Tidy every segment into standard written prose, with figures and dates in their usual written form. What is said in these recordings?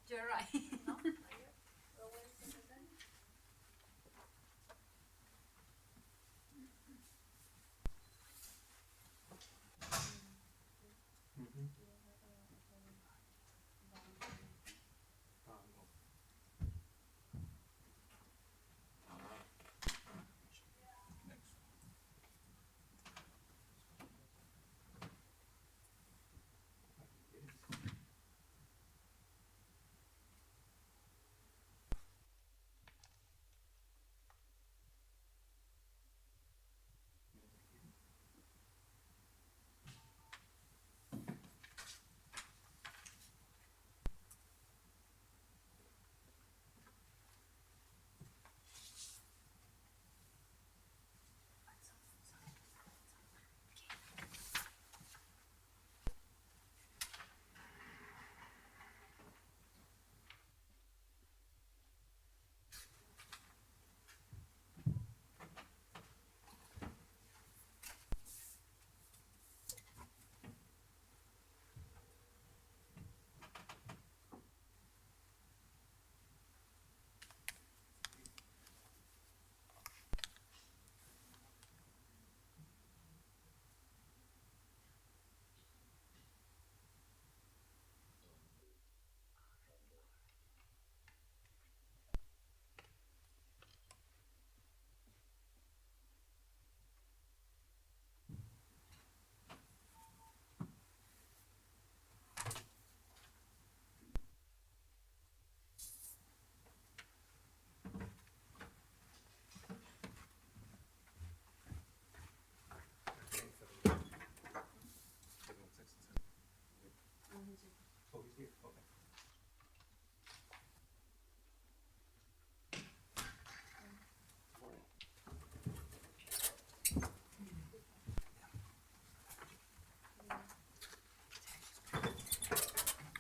You're right. ¿No? ¿Broward es necesario?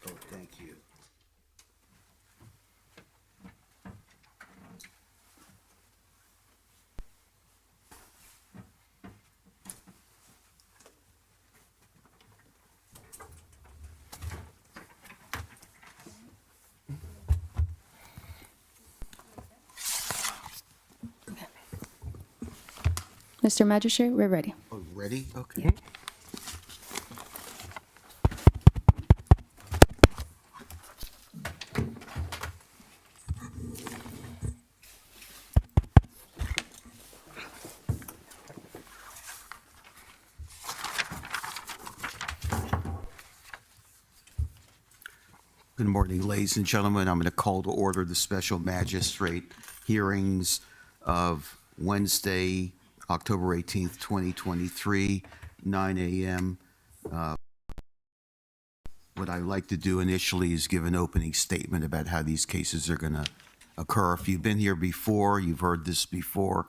Oh, thank you. Mr. Magistrate, we're ready. Oh, ready? Okay. Good morning, ladies and gentlemen. I'm going to call to order the special magistrate hearings of Wednesday, October 18th, 2023, 9 a.m. What I'd like to do initially is give an opening statement about how these cases are going to occur. If you've been here before, you've heard this before.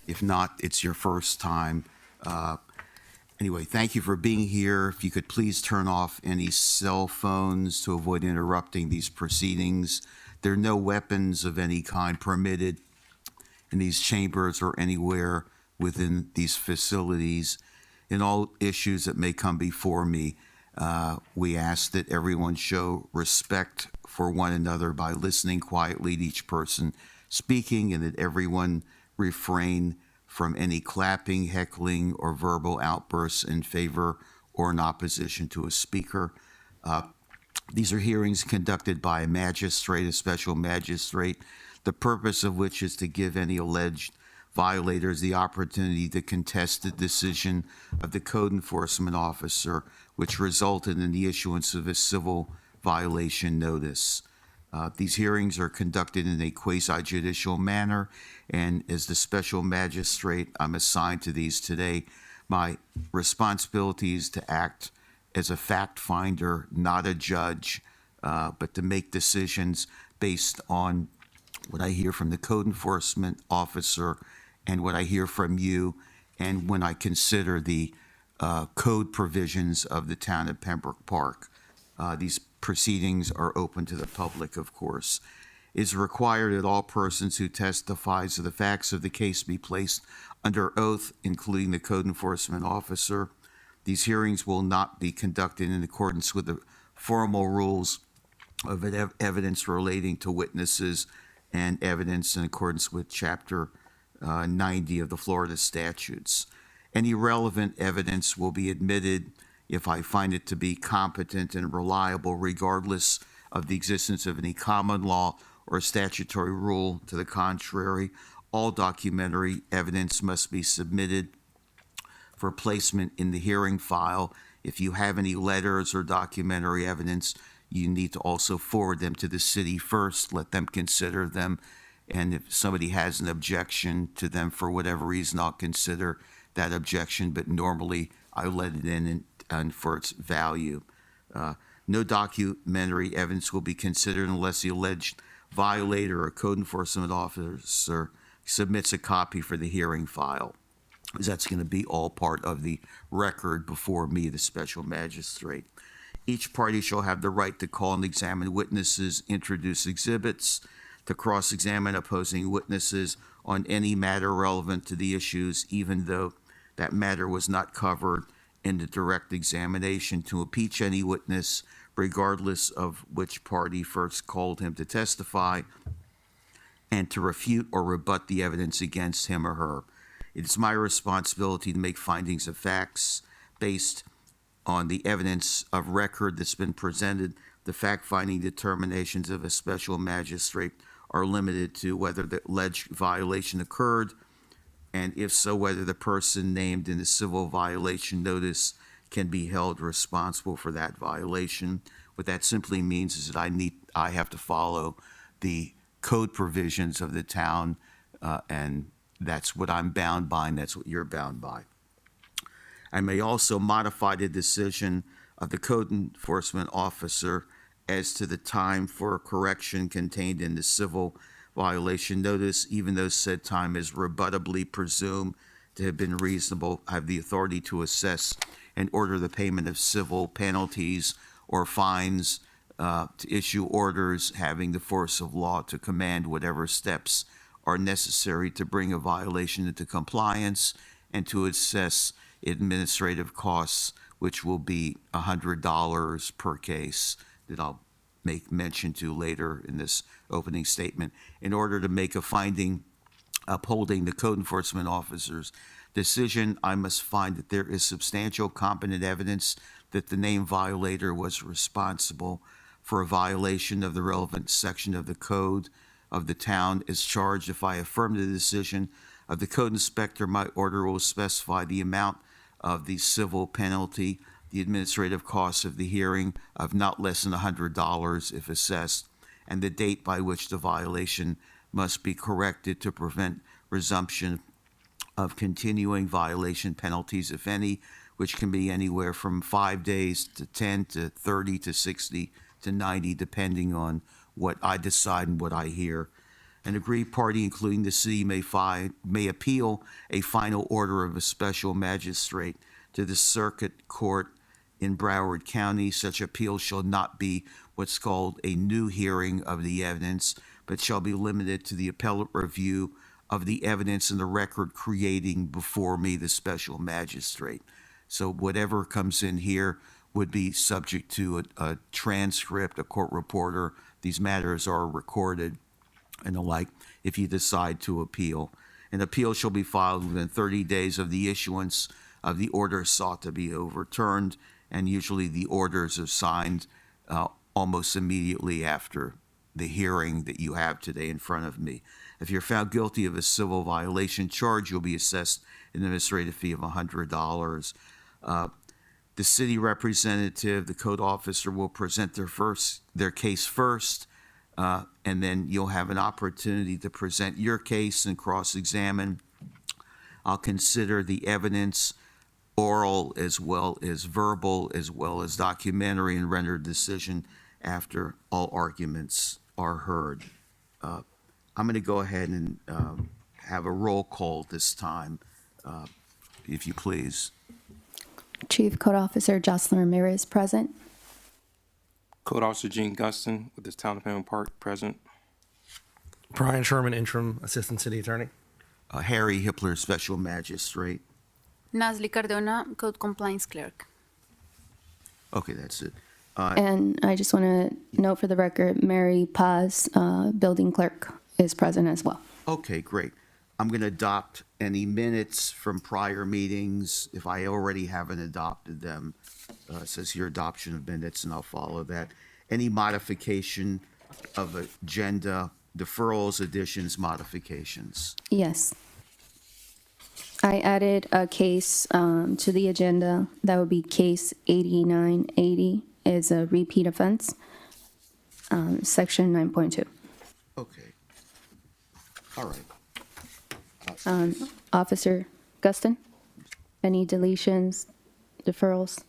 If not, it's your first time. Anyway, thank you for being here. If you could please turn off any cell phones to avoid interrupting these proceedings. There are no weapons of any kind permitted in these chambers or anywhere within these facilities. In all issues that may come before me, we ask that everyone show respect for one another by listening quietly to each person speaking, and that everyone refrain from any clapping, heckling, or verbal outbursts in favor or in opposition to a speaker. These are hearings conducted by a magistrate, a special magistrate, the purpose of which is to give any alleged violators the opportunity to contest the decision of the code enforcement officer, which resulted in the issuance of a civil violation notice. These hearings are conducted in a quasi-judicial manner, and as the special magistrate I'm assigned to these today, my responsibility is to act as a fact finder, not a judge, but to make decisions based on what I hear from the code enforcement officer and what I hear from you, and when I consider the code provisions of the town of Pembroke Park. These proceedings are open to the public, of course. It is required that all persons who testify to the facts of the case be placed under oath, including the code enforcement officer. These hearings will not be conducted in accordance with the formal rules of evidence relating to witnesses and evidence in accordance with Chapter 90 of the Florida statutes. Any relevant evidence will be admitted if I find it to be competent and reliable, regardless of the existence of any common law or statutory rule to the contrary. All documentary evidence must be submitted for placement in the hearing file. If you have any letters or documentary evidence, you need to also forward them to the city first, let them consider them, and if somebody has an objection to them for whatever reason, I'll consider that objection, but normally I let it in and for its value. No documentary evidence will be considered unless the alleged violator or code enforcement officer submits a copy for the hearing file. That's going to be all part of the record before me, the special magistrate. Each party shall have the right to call and examine witnesses, introduce exhibits, to cross-examine opposing witnesses on any matter relevant to the issues, even though that matter was not covered in the direct examination, to impeach any witness, regardless of which party first called him to testify, and to refute or rebut the evidence against him or her. It is my responsibility to make findings of facts based on the evidence of record that's been presented. The fact-finding determinations of a special magistrate are limited to whether the alleged violation occurred, and if so, whether the person named in the civil violation notice can be held responsible for that violation. What that simply means is that I have to follow the code provisions of the town, and that's what I'm bound by, and that's what you're bound by. I may also modify the decision of the code enforcement officer as to the time for correction contained in the civil violation notice, even though said time is rebuttably presumed to have been reasonable. I have the authority to assess and order the payment of civil penalties or fines, to issue orders having the force of law to command whatever steps are necessary to bring a violation into compliance, and to assess administrative costs, which will be $100 per case that I'll make mention to later in this opening statement. In order to make a finding upholding the code enforcement officer's decision, I must find that there is substantial competent evidence that the named violator was responsible for a violation of the relevant section of the code of the town is charged. If I affirm the decision of the code inspector, my order will specify the amount of the civil penalty, the administrative costs of the hearing of not less than $100 if assessed, and the date by which the violation must be corrected to prevent resumption of continuing violation penalties, if any, which can be anywhere from 5 days to 10 to 30 to 60 to 90, depending on what I decide and what I hear. An aggrieved party, including the city, may appeal a final order of a special magistrate to the circuit court in Broward County. Such appeal shall not be what's called a new hearing of the evidence, but shall be limited to the appellate review of the evidence in the record creating before me, the special magistrate. So whatever comes in here would be subject to a transcript, a court reporter. These matters are recorded and the like if you decide to appeal. An appeal shall be filed within 30 days of the issuance of the order sought to be overturned, and usually the orders are signed almost immediately after the hearing that you have today in front of me. If you're found guilty of a civil violation charge, you'll be assessed an administrative fee of $100. The city representative, the code officer, will present their case first, and then you'll have an opportunity to present your case and cross-examine. I'll consider the evidence, oral as well as verbal, as well as documentary, and render a decision after all arguments are heard. I'm going to go ahead and have a roll call this time, if you please. Chief Code Officer Jocelyn Ramirez, present. Code Officer Gene Gustin with the Town of Pembroke, present. Brian Sherman, Interim Assistant City Attorney. Harry Hippler, Special Magistrate. Nazli Cardona, Code Compliance Clerk. Okay, that's it. And I just want to note for the record, Mary Paz, building clerk, is present as well. Okay, great. I'm going to adopt any minutes from prior meetings. If I already haven't adopted them, it says here adoption of minutes, and I'll follow that. Any modification of agenda, deferrals, additions, modifications? Yes. I added a case to the agenda. That would be case 8980, is a repeat offense, section 9.2. Okay. All right. Officer Gustin, any deletions, deferrals?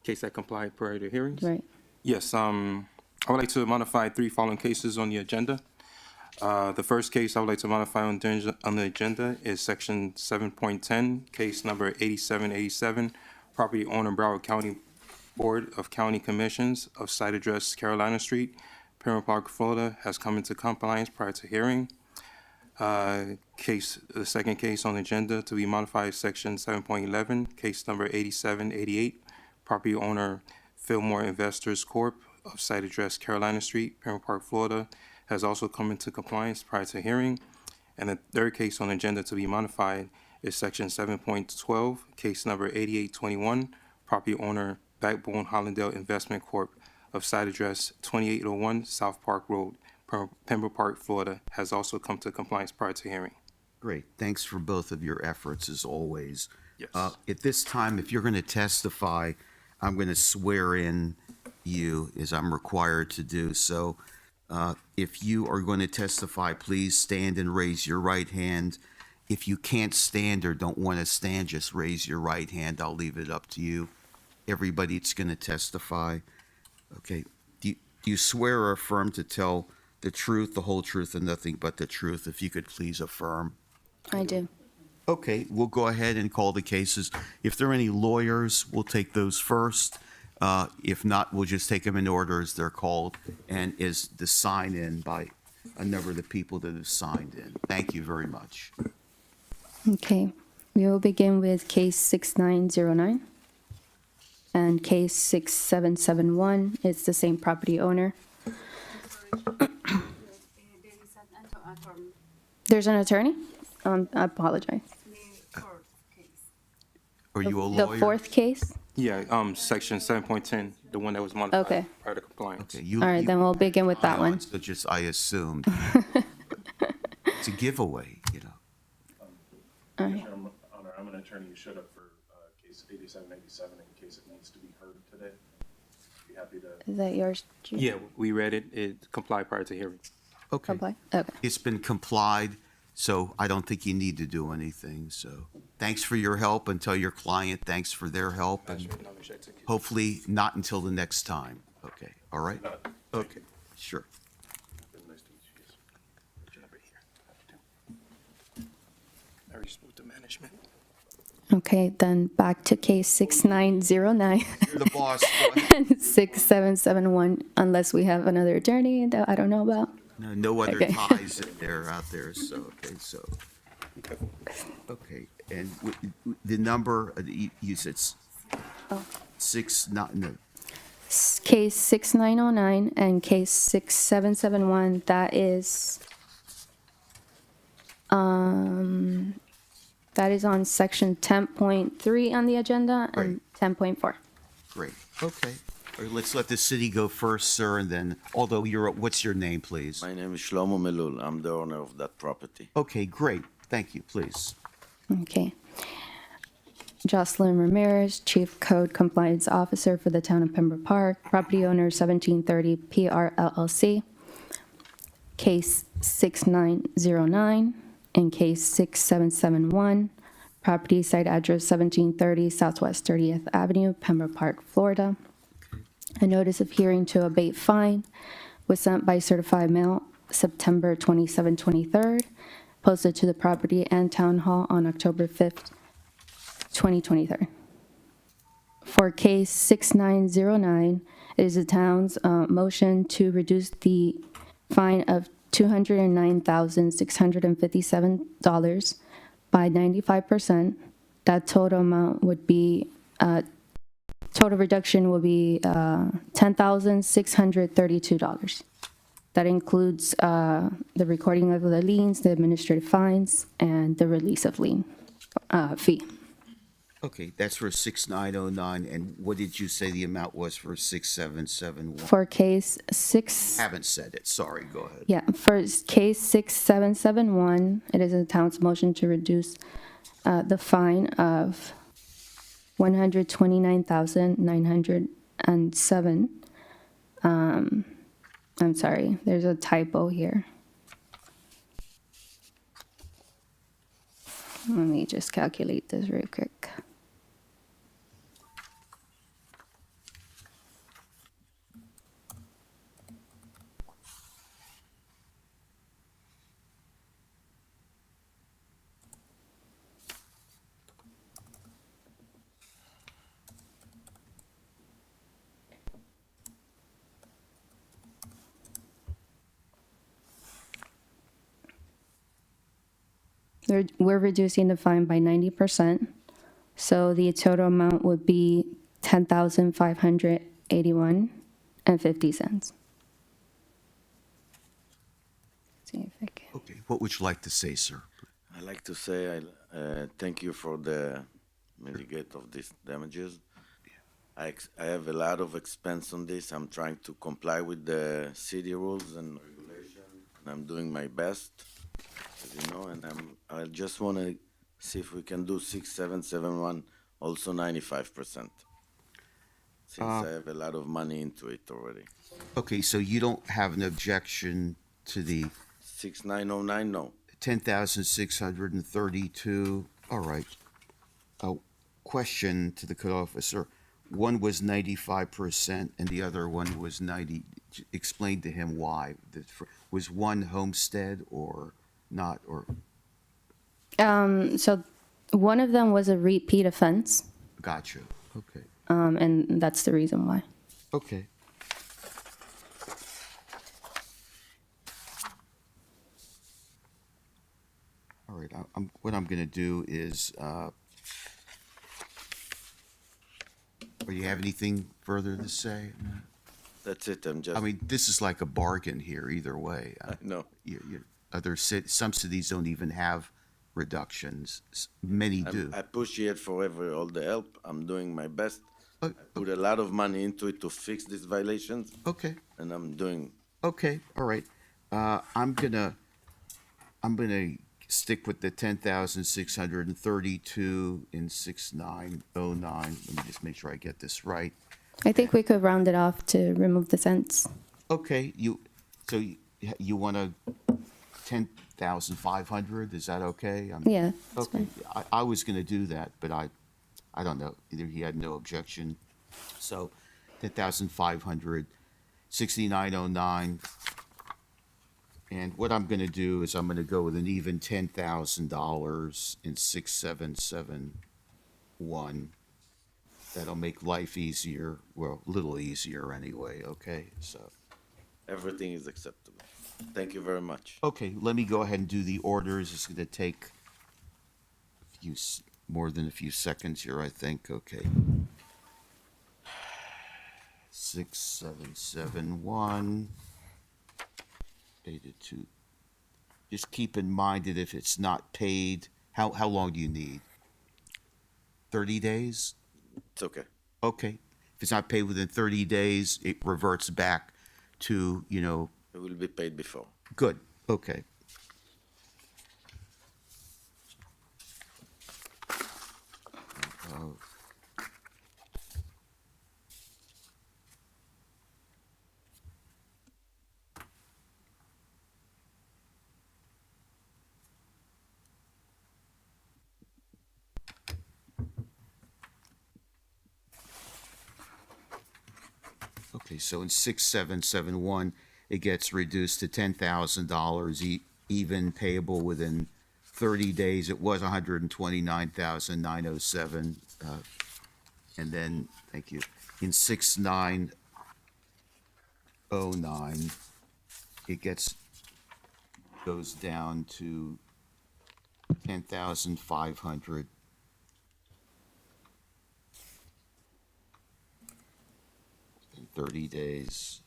Case that complied prior to hearings? Right. Yes, I would like to modify 3 following cases on the agenda. The first case I would like to modify on the agenda is section 7.10, case number 8787, property owner Broward County Board of County Commissions of site address Carolina Street, Pembroke, Florida, has come into compliance prior to hearing. The second case on the agenda to be modified, section 7.11, case number 8788, property owner FILMORE Investors Corp. Of site address Carolina Street, Pembroke, Florida, has also come into compliance prior to hearing. And the third case on the agenda to be modified is section 7.12, case number 8821, property owner Backbone HALLANDALE Investment Corp. Of site address 2801 South Park Road, Pembroke, Florida, has also come to compliance prior to hearing. Great. Thanks for both of your efforts, as always. Yes. At this time, if you're going to testify, I'm going to swear in you, as I'm required to do. So if you are going to testify, please stand and raise your right hand. If you can't stand or don't want to stand, just raise your right hand. I'll leave it up to you. Everybody that's going to testify. Okay. Do you swear or affirm to tell the truth, the whole truth, and nothing but the truth? If you could please affirm. I do. Okay, we'll go ahead and call the cases. If there are any lawyers, we'll take those first. If not, we'll just take them in order as they're called and is the sign in by a number of the people that have signed in. Thank you very much. Okay. We will begin with case 6909. And case 6771 is the same property owner. There's an attorney? I apologize. Are you a The lawyer? fourth case? Yeah, section 7.10, the one that was modified Okay. prior to compliance. Okay, you. All right, then we'll begin with that one. So just, I assumed. It's a giveaway, you know. All right. Honor, I'm an attorney who showed up for case 8787 in case it needs to be heard today. Be happy to. Is that yours? Chief? Yeah, we read it. It complied prior to hearing. Okay. Comply? Okay. It's been complied, so I don't think you need to do anything. So thanks for your help, and tell your client thanks for their help, and hopefully not until the next time. Okay, all right? Okay, sure. Nice to meet you guys. Very smooth to management. Okay, then back to case 6909 You're the boss. Go ahead. and 6771, unless we have another attorney that I don't know about. No other Okay. ties out there, so, okay, and the number, you said six, not, no, Case 6909 and case 6771, that is on section 10.3 on the agenda and 10.4. great, okay. All right, let's let the city go first, sir, and then, although what's your name, please? My name is Shlomo Melul. I'm the owner of that property. Okay, great, thank you, please. Okay. Jocelyn Ramirez, Chief Code Compliance Officer for the Town of Pembroke Park, property owner 1730 PR LLC, case 6909, and case 6771, property site address 1730 Southwest 30th Avenue, Pembroke Park, Florida. A notice of hearing to abate fine was sent by certified mail September 27, 23rd, posted to the property and town hall on October 5th, 2023. For case 6909, it is the town's motion to reduce the fine of $209,657 by 95%. That total amount would be total total reduction will be $10,632. That includes the recording of the liens, the administrative fines, and the release of lien fee. Okay, that's for 6909, and what did you say the amount was for 6771? For case 6, Haven't said it, sorry, go ahead. yeah, for case 6771, it is the town's motion to reduce the fine of $129,907. I'm sorry, there's a typo here. Let me just calculate this real quick. We're reducing the fine by 90%, so the total amount would be $10,581.50. See if I can. Okay, what would you like to say, sir? I like to say thank you for the mitigate of these damages. I have a lot of expense on this. I'm trying to comply with the city rules and regulations, and I'm doing my best, as you know, and I just want to see if we can do 6771 also 95%, since I have a lot of money into it already. Okay, so you don't have an objection to the 6909, no. 10,632, all right. Question to the code officer, one was 95% and the other one was 90. Explain to him why. Was one homestead or not, or? So one of them was a repeat offense, Gotcha, okay, and that's the reason why. okay. All right, what I'm gonna do is, or you have anything further to say? That's it, I'm just, I mean, this is like a bargain here either way. no. Some cities don't even have reductions. Many do. I appreciate forever all the help. I'm doing my best. Oh, I put a lot of money into it to fix these violations, Okay, and I'm doing. okay, all right. I'm gonna stick with the 10,632 in 6909. Let me just make sure I get this right. I think we could round it off to remove the cents. Okay, so you want a 10,500? Is that okay? Yeah, that's Okay, fine. I was gonna do that, but I don't know, either he had no objection. So 10,500, 6909. And what I'm gonna do is I'm gonna go with an even $10,000 in 6771. That'll make life easier, well, a little easier anyway, okay? So, Everything is acceptable. Thank you very much. okay, let me go ahead and do the orders. It's gonna take more than a few seconds here, I think, okay. 6771. Dated to, just keep in mind that if it's not paid, how long do you need? 30 days? It's okay. Okay. If it's not paid within 30 days, it reverts back to, It will be paid before. good, okay. Okay, so in 6771, it gets reduced to $10,000, even payable within 30 days. It was 129,907. And then, thank you, in 6909, it goes down to 10,500. 30 days.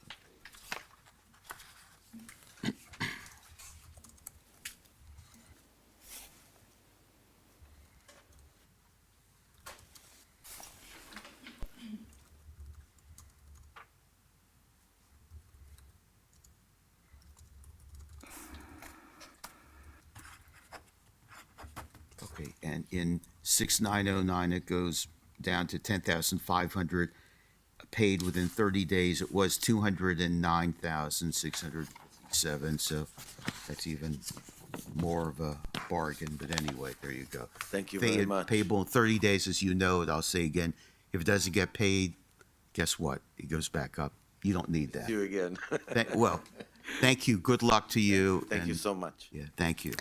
Okay, and in 6909, it goes down to 10,500 paid within 30 days. It was 209,607, so that's even more of a bargain, but anyway, there you go. Thank you very much. Payable in 30 days, as you know, and I'll say again, if it doesn't get paid, guess what? It goes back up. You don't need that. See you again. Well, thank you. Good luck to you. Thank you and- so much. Yeah, thank you.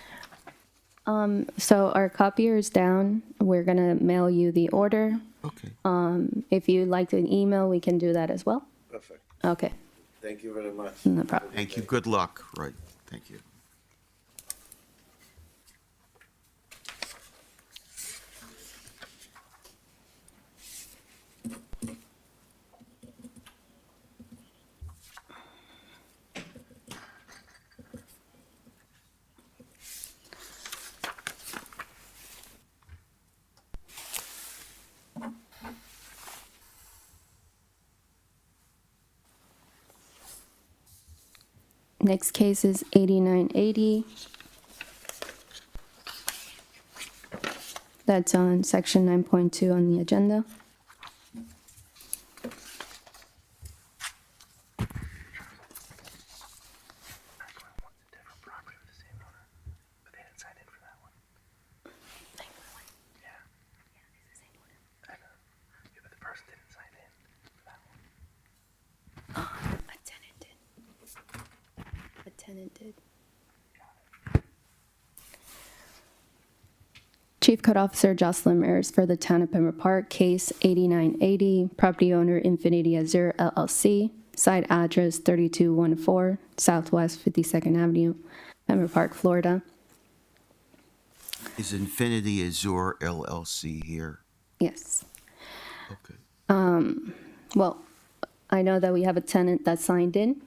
So our copier is down. We're gonna mail you the order. Okay. If you'd like an email, we can do that as well. Perfect. Okay, Thank you very much. no problem. Thank you. Good luck. Right. Thank you. Next case is 8980. That's on section 9.2 on the agenda. A tenant did. Chief Code Officer Jocelyn Ayers for the Town of Pembroke Park, case 8980, property owner Infinity Azure LLC, site address 3214 Southwest 52nd Avenue, Pembroke Park, Florida. Is Infinity Azure LLC here? Yes. Okay. Well, I know that we have a tenant that signed in.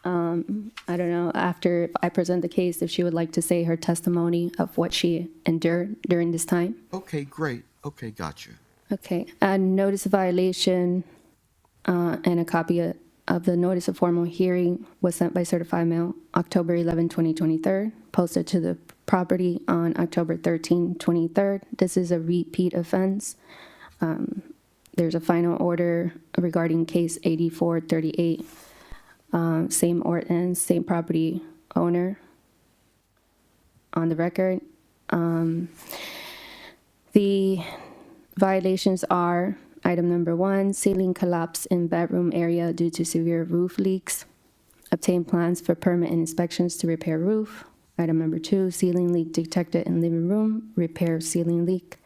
I don't know, after I present the case, if she would like to say her testimony of what she endured during this time. Okay, great. Okay, gotcha. Okay, a notice of violation and a copy of the notice of formal hearing was sent by certified mail October 11, 2023, posted to the property on October 13, 23. This is a repeat offense. There's a final order regarding case 8438. Same ordinance, same property owner on the record. The violations are item number 1, ceiling collapse in bedroom area due to severe roof leaks. Obtain plans for permit and inspections to repair roof. Item number 2, ceiling leak detected in living room, repair ceiling leak.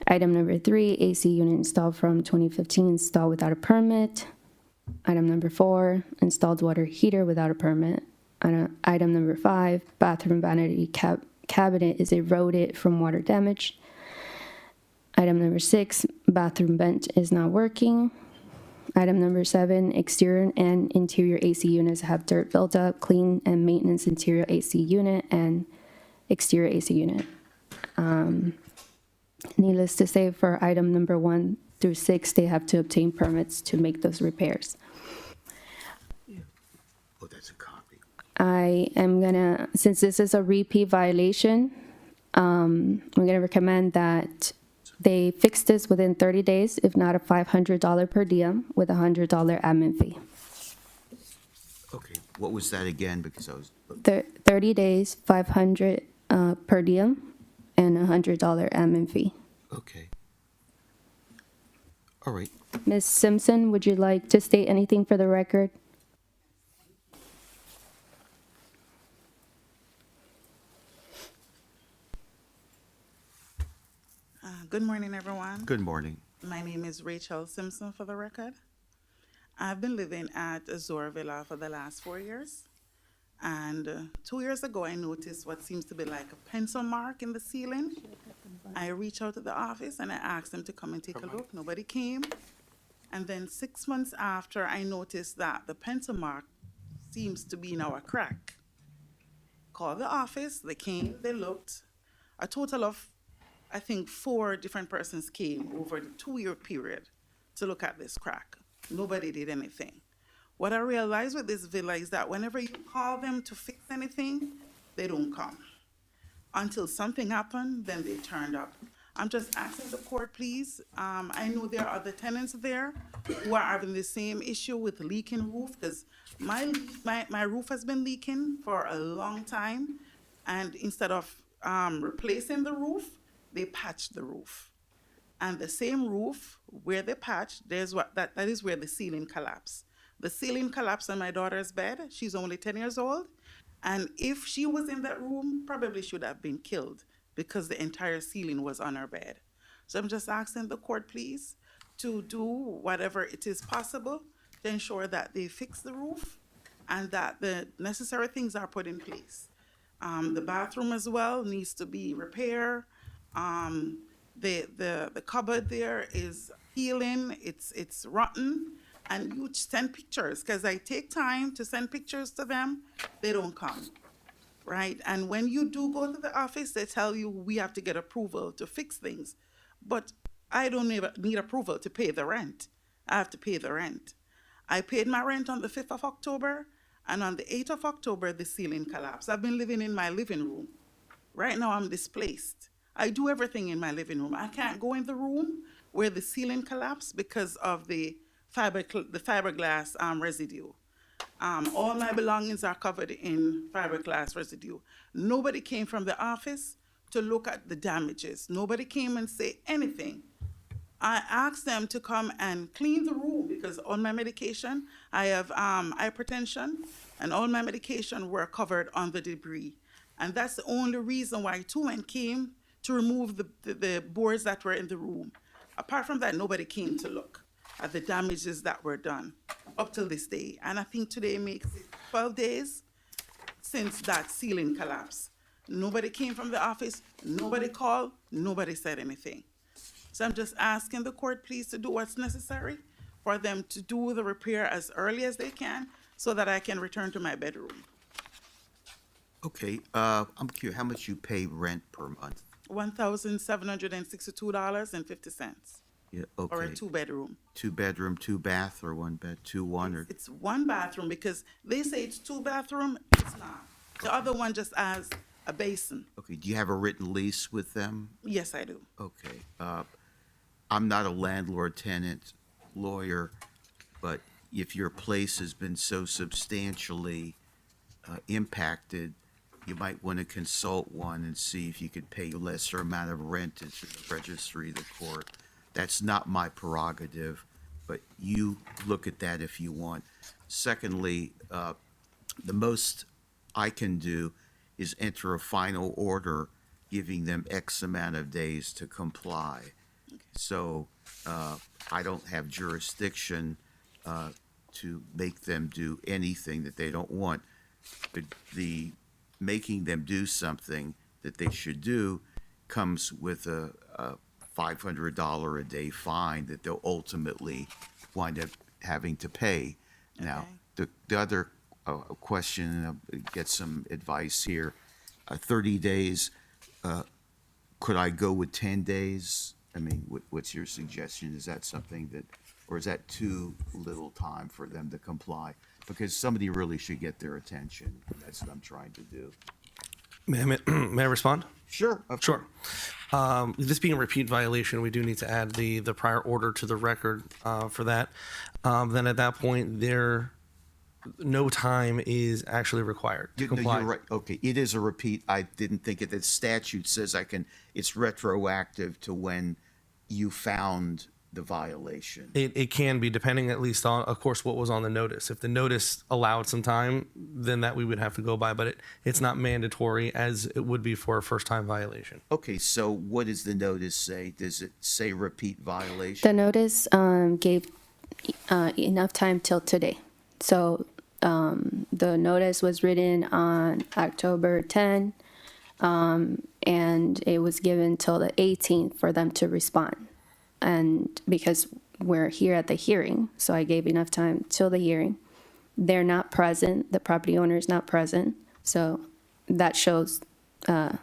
Item number 3, AC unit installed from 2015, installed without a permit. Item number 4, installed water heater without a permit. Item number 5, bathroom vanity cabinet is eroded from water damage. Item number 6, bathroom vent is not working. Item number 7, exterior and interior AC units have dirt buildup, clean and maintenance interior AC unit and exterior AC unit. Needless to say, for item number 1 through 6, they have to obtain permits to make those repairs. Oh, that's a copy. I am gonna, since this is a repeat violation, I'm gonna recommend that they fix this within 30 days, if not a $500 per diem with a $100 admin fee. Okay, what was that again? Because I was, 30 days, 500 per diem, and a $100 admin fee. okay. All right. Ms. Simpson, would you like to state anything for the record? Good morning, everyone. Good morning. My name is Rachel Simpson for the record. I've been living at Azure Villa for the last 4 years. And 2 years ago, I noticed what seems to be like a pencil mark in the ceiling. I reached out to the office and I asked them to come and take a look. Nobody came. And then 6 months after, I noticed that the pencil mark seems to be now a crack. Called the office, they came, they looked. A total of, I think, 4 different persons came over the 2-year period to look at this crack. Nobody did anything. What I realized with this villa is that whenever you call them to fix anything, they don't come. Until something happened, then they turned up. I'm just asking the court, please. I know there are other tenants there who are having the same issue with leaking roof, because my roof has been leaking for a long time. And instead of replacing the roof, they patched the roof. And the same roof where they patched, that is where the ceiling collapsed. The ceiling collapsed on my daughter's bed. She's only 10 years old. And if she was in that room, probably should have been killed because the entire ceiling was on her bed. So I'm just asking the court, please, to do whatever it is possible to ensure that they fix the roof and that the necessary things are put in place. The bathroom as well needs to be repaired. The cupboard there is peeling, it's rotten. And you send pictures, because I take time to send pictures to them, they don't come, right? And when you do go to the office, they tell you we have to get approval to fix things. But I don't need approval to pay the rent. I have to pay the rent. I paid my rent on the 5th of October, and on the 8th of October, the ceiling collapsed. I've been living in my living room. Right now, I'm displaced. I do everything in my living room. I can't go in the room where the ceiling collapsed because of the fiberglass residue. All my belongings are covered in fiberglass residue. Nobody came from the office to look at the damages. Nobody came and say anything. I asked them to come and clean the room because on my medication, I have hypertension, and all my medication were covered on the debris. And that's the only reason why 2 men came to remove the boards that were in the room. Apart from that, nobody came to look at the damages that were done up till this day. And I think today makes it 12 days since that ceiling collapsed. Nobody came from the office, nobody called, nobody said anything. So I'm just asking the court, please, to do what's necessary for them to do the repair as early as they can so that I can return to my bedroom. Okay, I'm curious, how much you pay rent per month? $1,762.50. Yeah, Or a okay. 2-bedroom. 2-bedroom, 2-bath, or 1-bed, 2-1, or, It's 1 bathroom because they say it's 2-bathroom. It's not. The other one just has a basin. okay, do you have a written lease with them? Yes, I do. Okay, I'm not a landlord-tenant lawyer, but if your place has been so substantially impacted, you might want to consult one and see if you could pay a lesser amount of rent into the registry of the court. That's not my prerogative, but you look at that if you want. Secondly, the most I can do is enter a final order giving them X amount of days to comply. So I don't have jurisdiction to make them do anything that they don't want. The making them do something that they should do comes with a $500 a day fine that they'll ultimately wind up having to pay. Now, the other question, and I'll get some advice here, 30 days, could I go with 10 days? I mean, what's your suggestion? Is that something that, or is that too little time for them to comply? Because somebody really should get their attention. That's what I'm trying to do. May I respond? Sure. Sure. This being a repeat violation, we do need to add the prior order to the record for that. Then at that point, no time is actually required to No, comply. you're right. Okay, it is a repeat. I didn't think it. The statute says it's retroactive to when you found the violation. It can be, depending at least on, of course, what was on the notice. If the notice allowed some time, then that we would have to go by, but it's not mandatory as it would be for a first-time violation. Okay, so what does the notice say? Does it say repeat violation? The notice gave enough time till today. So the notice was written on October 10, and it was given till the 18th for them to respond. And because we're here at the hearing, so I gave enough time till the hearing. They're not present, the property owner is not present, so that shows, Yeah.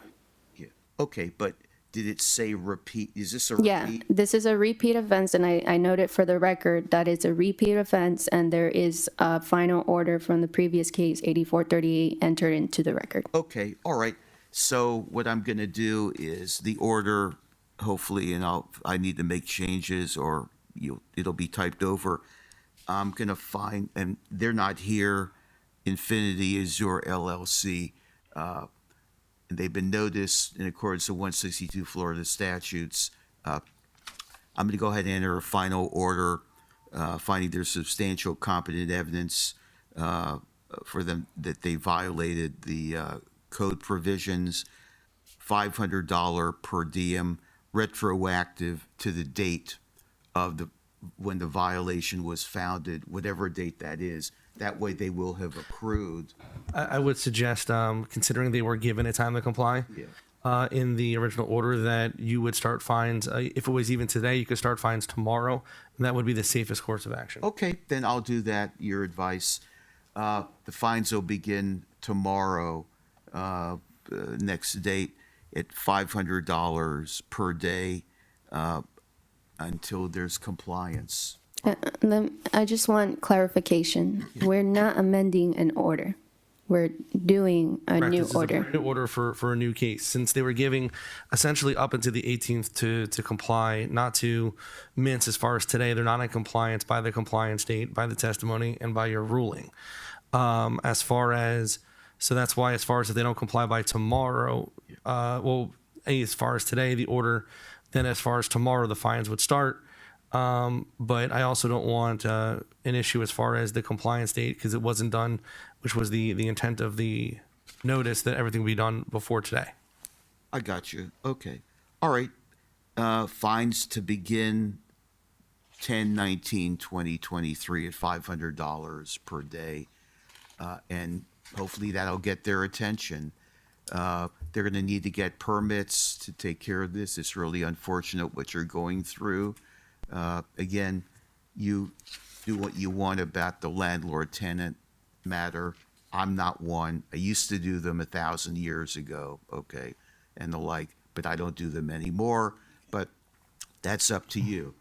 Okay, but did it say repeat? Is this a repeat? yeah, this is a repeat offense, and I noted for the record that it's a repeat offense, and there is a final order from the previous case, 8438, entered into the record. Okay, all right. So what I'm going to do is the order, hopefully, and I need to make changes or it'll be typed over. I'm going to find, and they're not here, Infinity Azure LLC. And they've been noticed in accordance with 162 Florida statutes. I'm going to go ahead and enter a final order, finding there's substantial competent evidence for them that they violated the code provisions, $500 per diem, retroactive to the date of when the violation was founded, whatever date that is. That way they will have accrued. I would suggest, considering they were given a time to comply, in the original order, that you would start fines. If it was even today, you could start fines tomorrow, and that would be the safest course of action. Okay, then I'll do that, your advice. The fines will begin tomorrow, next date, at $500 per day until there's compliance. I just want clarification. We're not amending an order. We're doing a Correct. new This is a order. brand new order for a new case, since they were giving essentially up until the 18th to comply, not to mince as far as today. They're not in compliance by the compliance date, by the testimony, and by your ruling. So that's why, as far as if they don't comply by tomorrow, as far as today, the order, then as far as tomorrow, the fines would start. But I also don't want an issue as far as the compliance date, because it wasn't done, which was the intent of the notice, that everything be done before today. I got you. Okay. All right. Fines to begin 10/19/2023 at $500 per day. And hopefully that'll get their attention. They're going to need to get permits to take care of this. It's really unfortunate what you're going through. Again, you do what you want about the landlord-tenant matter. I'm not one. I used to do them 1,000 years ago, okay, and the like, but I don't do them anymore. But that's up to you,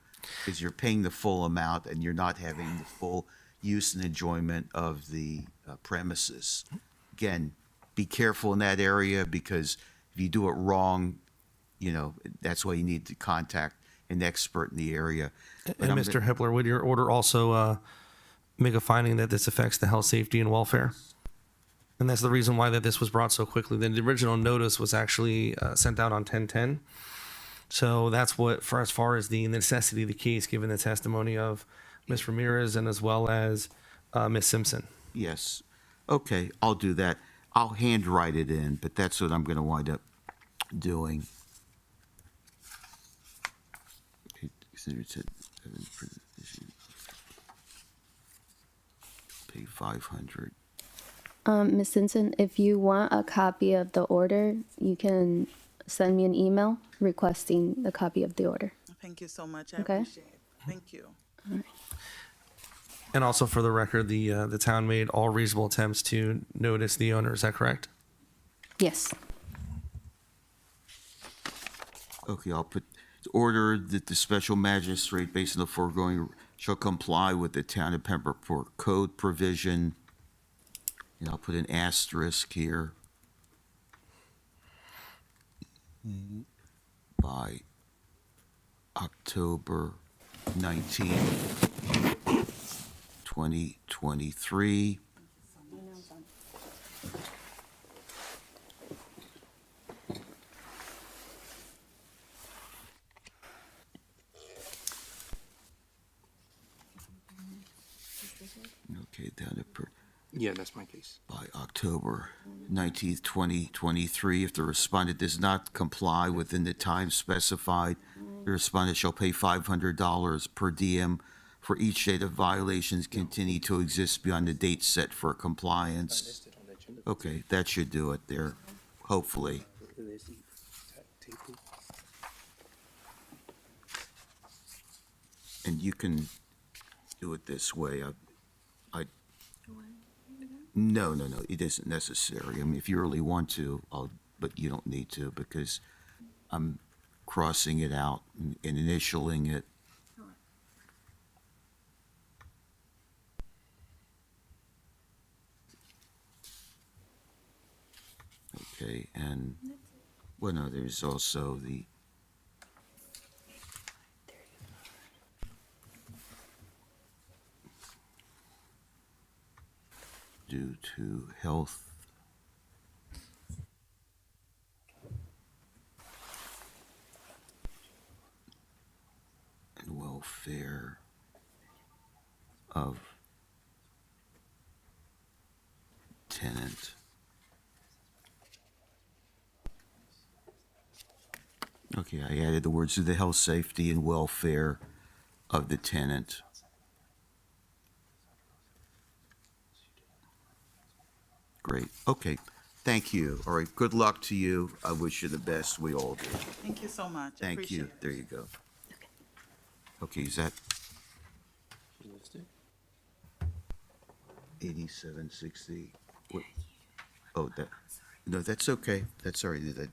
because you're paying the full amount and you're not having the full use and enjoyment of the premises. Again, be careful in that area, because if you do it wrong, that's why you need to contact an expert in the area. And Mr. Hippler, would your order also make a finding that this affects the health, safety, and welfare? And that's the reason why that this was brought so quickly. The original notice was actually sent out on 10/10. So that's what, as far as the necessity of the case, given the testimony of Ms. Ramirez and as well as Ms. Simpson. Yes. Okay, I'll do that. I'll handwrite it in, but that's what I'm going to wind up doing. Pay 500. Ms. Simpson, if you want a copy of the order, you can send me an email requesting the copy of the order. Thank you so much. I Okay. appreciate it. Thank you. And also, for the record, the town made all reasonable attempts to notice the owner. Is that correct? Yes. Okay, I'll put order that the special magistrate, based on the foregoing, shall comply with the town of Pembroke code provision. And I'll put an asterisk here. By October 19th, 2023. Okay, down to Yeah, that's my case. by October 19th, 2023. If the respondent does not comply within the time specified, the respondent shall pay $500 per diem for each day the violations continue to exist beyond the date set for compliance. Okay, that should do it there, hopefully. And you can do it this way. No, it isn't necessary. I mean, if you really want to, but you don't need to because I'm crossing it out and initialing it. Okay, and, well, no, there's also the due to health and welfare of tenant. Okay, I added the words to the health, safety, and welfare of the tenant. Great. Okay. Thank you. All right. Good luck to you. I wish you the best. We all do. Thank you so much. Thank Appreciate you. it. There you go. Okay, is that 8760? What? Oh, that. No, that's okay. That's all right. Is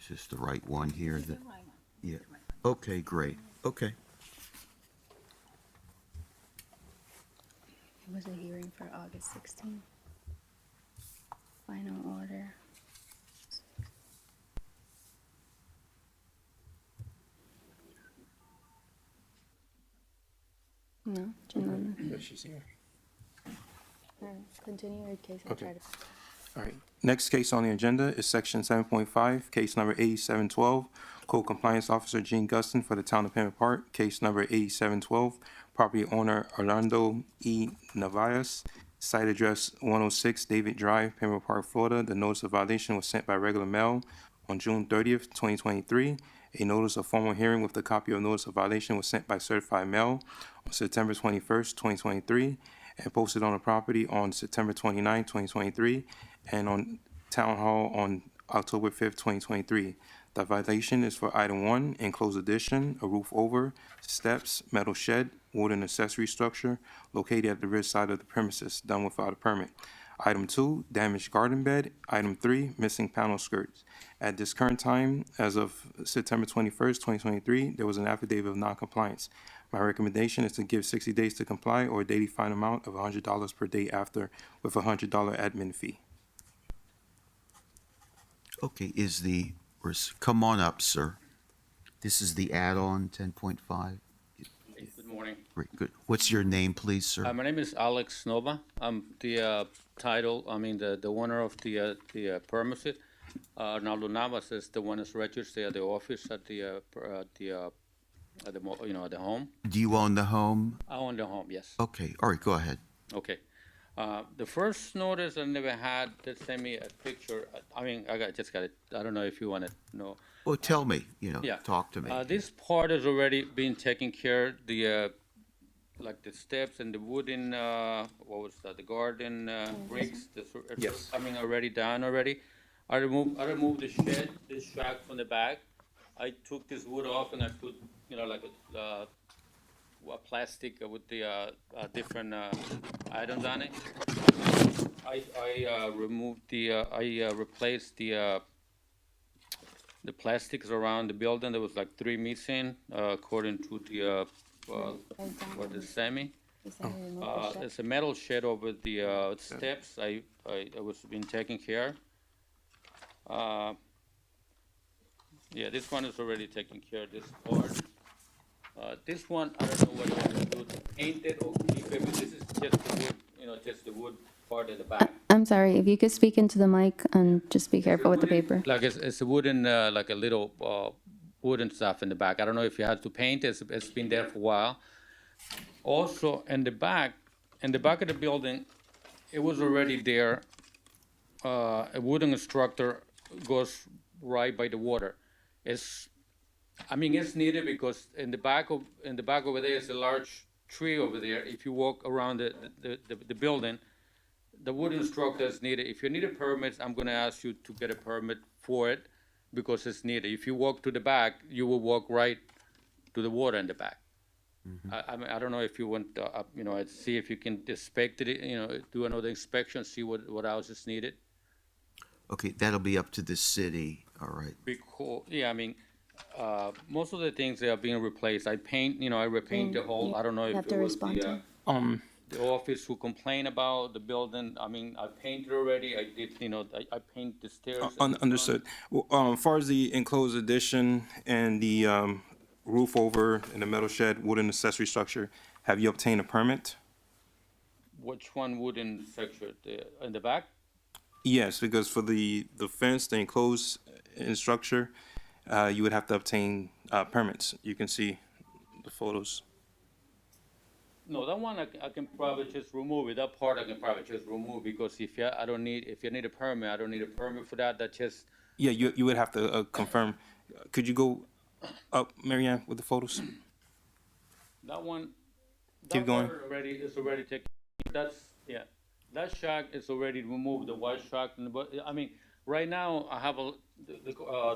this the right one here? Yeah. Okay, great. Okay. It was a hearing for August 16th. Final order. No, Janana. But she's here. Continue your case. I'll Okay. try to. All right. Next case on the agenda is section 7.5, case number 8712, Code Compliance Officer Gene Gustin for the Town of Pembroke Park, case number 8712, property owner Orlando E. Navias, site address 106 David Drive, Pembroke Park, Florida. The notice of violation was sent by regular mail on June 30th, 2023. A notice of formal hearing with the copy of notice of violation was sent by certified mail on September 21st, 2023, and posted on the property on September 29th, 2023, and on Town Hall on October 5th, 2023. The violation is for item 1, enclosed addition, a roof over, steps, metal shed, wooden accessory structure located at the rear side of the premises, done without a permit. Item 2, damaged garden bed. Item 3, missing panel skirts. At this current time, as of September 21st, 2023, there was an affidavit of noncompliance. My recommendation is to give 60 days to comply or a daily fine amount of $100 per day after, with a $100 admin fee. Okay, come on up, sir. This is the add-on 10.5. Good morning. Great, good. What's your name, please, sir? My name is Alex Nova. I'm the the owner of the premises. Arnaldo Navas is the one that's registered at the office at the home. Do you own the home? I own the home, yes. Okay, all right, go ahead. Okay. The first notice I never had, they sent me a picture. Just got it. I don't know if you want to know. Well, tell me, Yeah. talk to me. This part has already been taken care. The the steps and the wooden the garden bricks. Yes. Already done already. I removed the shed, this shack from the back. I took this wood off and I put a plastic with the different items on it. I removed I replaced the plastics around the building. There was like 3 missing, according to the the semi. There's a metal shed over the steps. I was being taken care. Yeah, this one is already taken care of, this part. This one, I don't know what you want to do, paint it or keep it, but this is just the wood, just the wood part at the back. I'm sorry, if you could speak into the mic and just be careful with the paper. Like it's a wooden, like a little wooden stuff in the back. I don't know if you have to paint it, it's been there for a while. Also, in the back of the building, it was already there. A wooden structure goes right by the water. It's needed because in the back over there is a large tree over there. If you walk around the building, the wooden structure is needed. If you need a permit, I'm going to ask you to get a permit for it. because it's needed. If you walk to the back, you will walk right to the water in the back. I mean, I don't know if you want, you know, see if you can inspect it, you know, do another inspection, see what else is needed. Okay, that'll be up to the city, all right. Because, yeah, I mean, most of the things they are being replaced. I paint, you know, I repaint the whole, I don't know You if have it to was respond to the office who complained about the building. I mean, I painted already. I did, you know, I paint the stairs. at the front. Understood. Well, as far as the enclosed addition and the roof over and the metal shed wooden accessory structure, have you obtained a permit? Which one wooden structure? In the back? Yes, because for the fence, the enclosed structure, you would have to obtain permits. You can see the photos. No, that one I can probably just remove it. That part I can probably just remove because if you need a permit, I don't need a permit for that. That just, Yeah, you would have to confirm. Could you go up, Marianne, with the photos? that one. Keep that going. part Already, it's already taken. That's, yeah. That shack is already removed, the white shack. But I mean, right now I have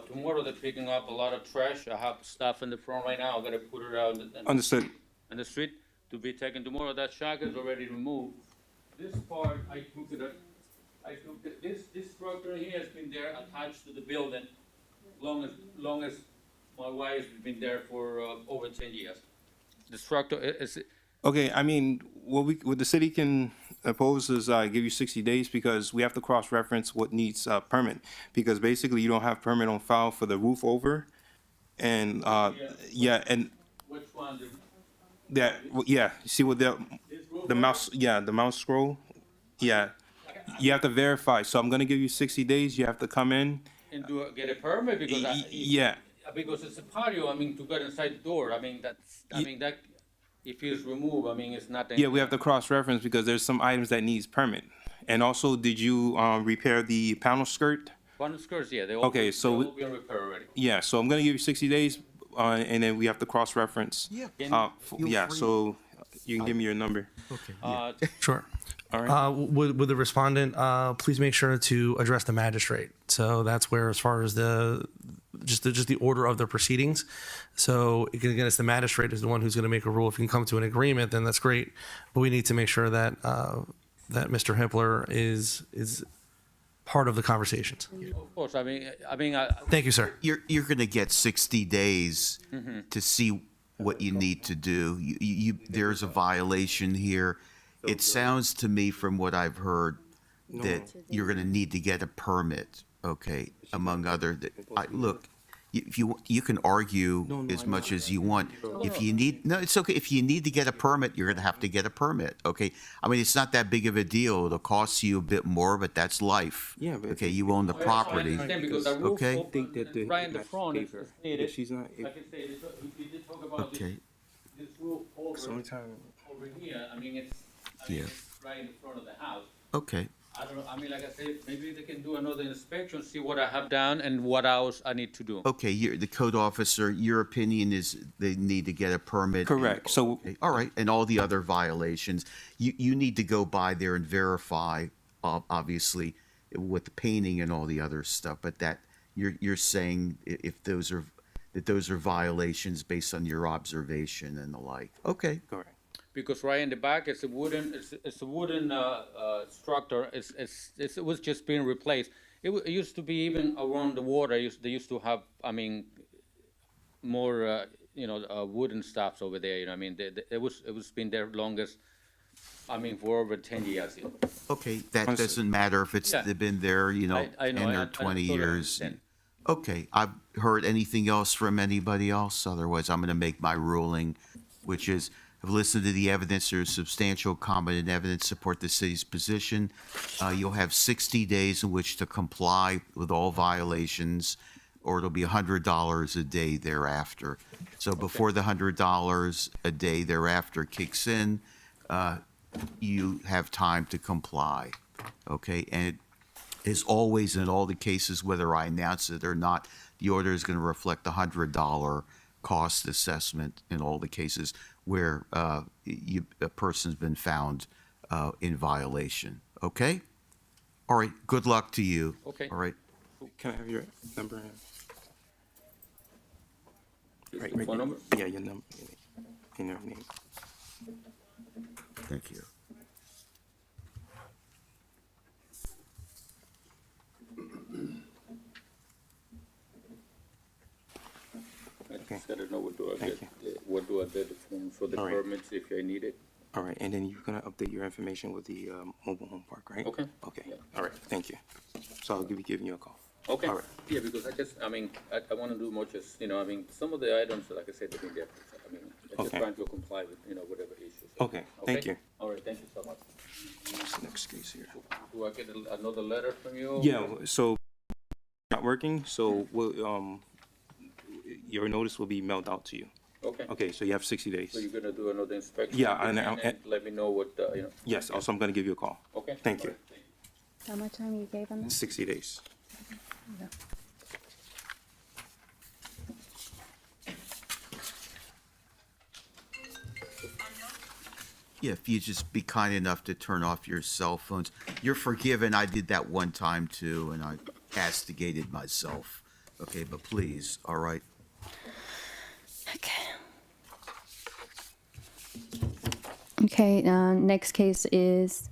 tomorrow they're picking up a lot of trash. I have stuff in the front right now. I gotta put it out Understood. in the street to be taken tomorrow. That shack is already removed. This part, I took it, this structure here has been there attached to the building long as my wife's been there for over 10 years. The structure is, Okay, I mean, what the city can oppose is give you 60 days because we have to cross-reference what needs permit. Because basically you don't have permit on file for the roof over. And, yeah, and which one, that, yeah, you see what the mouse, yeah, the mouse scroll? Yeah, you have to verify. So I'm gonna give you 60 days. You have to come in. and get a permit because Yeah, because it's a patio, I mean, to get inside the door, I mean, that, if it's removed, I mean, it's nothing. yeah, we have to cross-reference because there's some items that needs permit. And also, did you repair the panel skirt? One skirts, yeah, they all, Okay, so they all been repaired already. Yeah, so I'm gonna give you 60 days, and then we have to cross-reference. Yeah. Yeah, so you can give me your number. Sure. All right. Would the respondent please make sure to address the magistrate? So that's where, as far as just the order of the proceedings. So again, it's the magistrate is the one who's going to make a rule. If you can come to an agreement, then that's great. But we need to make sure that that Mr. Hippler is part of the conversations. Of course, I mean, Thank you, sir. You're going to get 60 days to see what you need to do. There's a violation here. It sounds to me from what I've heard that you're going to need to get a permit, okay, among other, look, if you can argue as much as you want. If you need, no, it's okay. If you need to get a permit, you're going to have to get a permit, okay? I mean, it's not that big of a deal. It'll cost you a bit more, but that's life. Yeah, but- Okay, you own the property. because the roof Okay. open right in the front is needed. She's not. Like I say, we did talk about Okay, this roof It's the only time. over here, I mean, it's Yeah. right in the front of the house. okay. I don't know, I mean, like I said, maybe they can do another inspection, see what I have done and what else I need to do. Okay, the code officer, your opinion is they need to get a permit? Correct. So Okay, all right, and all the other violations, you need to go by there and verify, obviously, with the painting and all the other stuff, but that, you're saying if those are violations based on your observation and the like. Okay, correct. Because right in the back, it's a wooden structure, it was just being replaced. It used to be even around the water, they used to have, I mean, more, wooden stuffs over there, you know, I mean, it was been there longest, I mean, for over 10 years. You know. okay, that Understood. doesn't matter if it's Yeah. been there, I know, 10 I or 20 totally years. understand. Okay, I've heard anything else from anybody else? Otherwise, I'm going to make my ruling, which is, I've listened to the evidence. There's substantial competent evidence support the city's position. You'll have 60 days in which to comply with all violations, or it'll be $100 a day thereafter. So before the $100 a day thereafter kicks in, you have time to comply, okay? And as always, in all the cases, whether I announce it or not, the order is going to reflect the $100 cost assessment in all the cases where a person's been found in violation. Okay? All right. Good luck to you. Okay. All right. Can I have your number? Is Right, the right phone there. number? Yeah, your number, and your name. Thank you. I just gotta know what do I Thank get, what do I get the form for the All right. permits if I need it? All right, and then you're gonna update your information with the mobile home park, right? Okay. Okay, Yeah. all right, thank you. So I'll be giving you a call. Okay, All right. yeah, because I mean, I wanna do more just, I mean, some of the items, like I said, I mean, I'm just Okay. trying to comply with, whatever issues. Okay, thank you. All right, thank you so much. What's the next case here? Do I get another letter from you? Yeah, so, not working, so, your notice will be mailed out to you. Okay, Okay, so you have 60 so days. you're gonna do another inspection? Yeah, and and- then let me know what, Yes, also I'm gonna give you a call. Okay. Thank you. How much time you gave him? 60 days. Yeah, if you just be kind enough to turn off your cell phones. You're forgiven. I did that one time too, and I castigated myself. Okay, but please, all right? Okay. Okay, next case is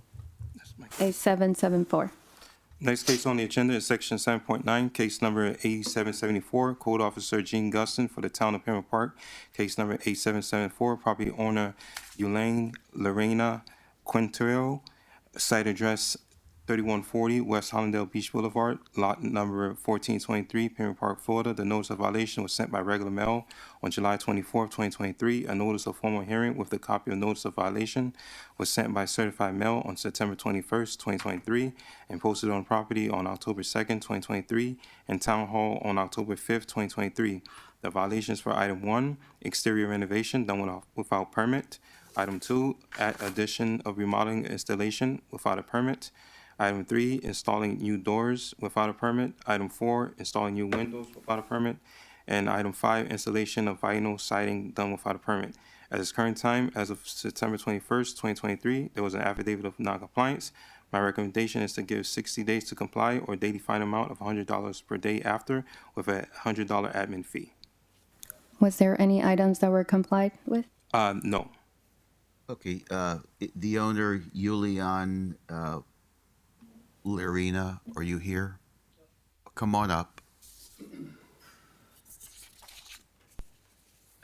That's my- A774. Next case on the agenda is section 7.9, case number 8774, Code Officer Gene Gustin for the Town of Pembroke Park. Case number 8774, property owner Elaine Lorena Quintero, site address 3140 West Hallandale Beach Boulevard, lot number 1423, Pembroke Park, Florida. The notice of violation was sent by regular mail on July 24th, 2023. A notice of formal hearing with the copy of notice of violation was sent by certified mail on September 21st, 2023, and posted on property on October 2nd, 2023, and Town Hall on October 5th, 2023. The violations for item 1, exterior renovation done without permit. Item 2, addition of remodeling installation without a permit. Item 3, installing new doors without a permit. Item 4, installing new windows without a permit. And item 5, installation of vinyl siding done without a permit. At this current time, as of September 21st, 2023, there was an affidavit of noncompliance. My recommendation is to give 60 days to comply or daily fine amount of $100 per day after with a $100 admin fee. Was there any items that were complied with? No. Okay, the owner, Yulian Lorena, are you here? Come on up.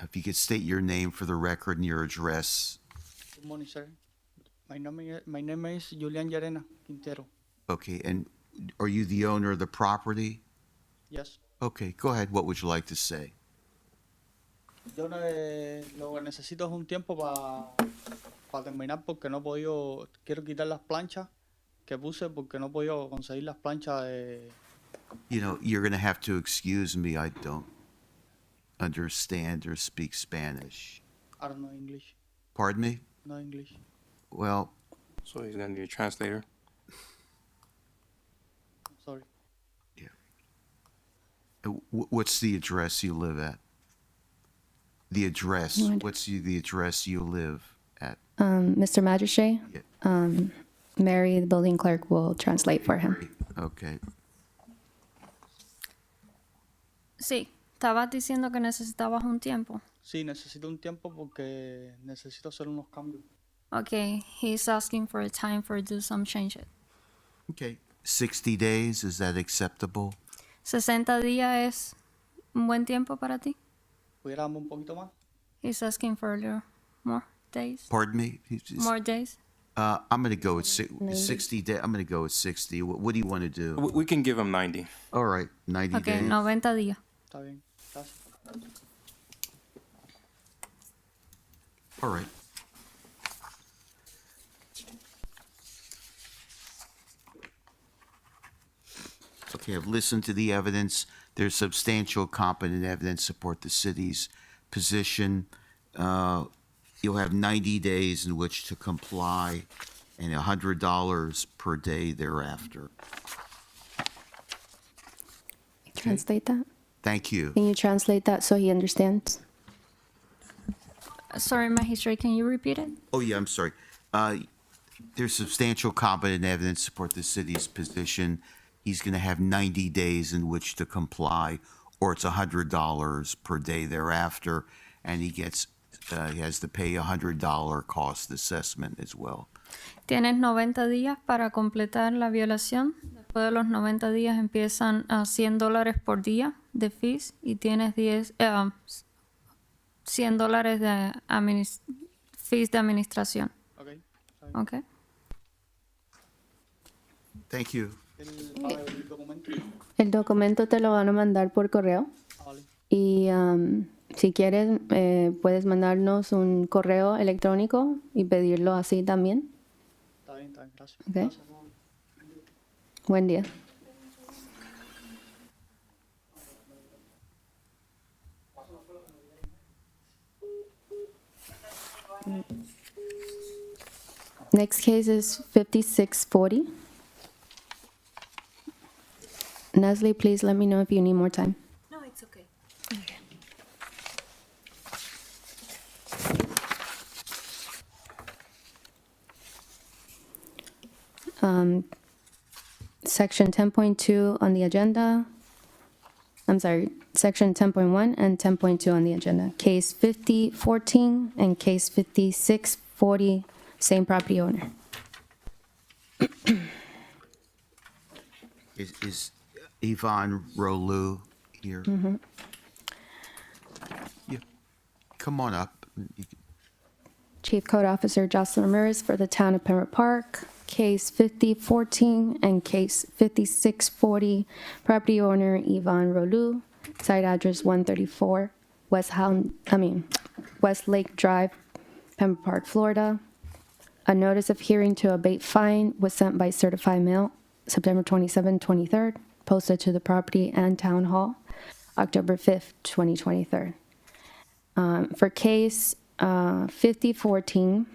If you could state your name for the record and your address. Good morning, sir. My name is Julian Llarena Quintero. Okay, and are you the owner of the property? Yes. Okay, go ahead. What would you like to say? Yo lo que necesito es un tiempo para terminar porque no he podido, quiero quitar las planchas que puse porque no he podido conseguir las planchas de... You know, you're going to have to excuse me. I don't understand or speak Spanish. I don't know English. Pardon me? No English. Well, So he's gonna need a translator. Sorry. what's the address you live at? The address. You want- What's the address you live at? Mr. Magistrate, Yeah. Mary, the building clerk, will translate for him. Okay. Sí, estabas diciendo que necesitabas un tiempo. Sí, necesito un tiempo porque necesito hacer unos cambios. Okay, he's asking for a time for do some changes. Okay. 60 days, is that acceptable? 60 días es un buen tiempo para ti. ¿Pudiera darme un poquito más? He's asking for a little more days. Pardon me? More days. I'm going to go with 60 days. I'm going to go with 60. What do you want to do? We can give him 90. All right, 90 Okay, days. 90 días. Está bien. Gracias. All right. Okay, I've listened to the evidence. There's substantial competent evidence support the city's position. You'll have 90 days in which to comply and $100 per day thereafter. Translate that? Thank you. Can you translate that so he understands? Sorry, Magistrate, can you repeat it? Oh, yeah, I'm sorry. There's substantial competent evidence support the city's position. He's going to have 90 days in which to comply or it's $100 per day thereafter, and he has to pay $100 cost assessment as well. Tienes 90 días para completar la violación. Después de los 90 días empiezan a $100 por día de fees y tienes $100 de fees de administración. Ok, está bien. ¿Ok? Thank you. El documento. El documento te lo van a mandar por correo. Vale. Y si quieres, puedes mandarnos un correo electrónico y pedirlo así también. Está bien, gracias. Ok. Gracias. Buen día. Next case is 5640. Nestle, please let me know if you need more time. No, it's okay. Section 10.2 on the agenda. I'm sorry, section 10.1 and 10.2 on the agenda. Case 5014 and case 5640, same property owner. Is Yvonne Rolu here? Yeah. Come on up. Chief Code Officer Jocelyn Ramirez for the town of Pembroke Park. Case 5014 and case 5640, property owner Yvonne Rolu, site address 134 West Lake Drive, Pembroke Park, Florida. A notice of hearing to abate fine was sent by certified mail September 27, 23rd, posted to the property and town hall October 5th, 2023. For case 5014,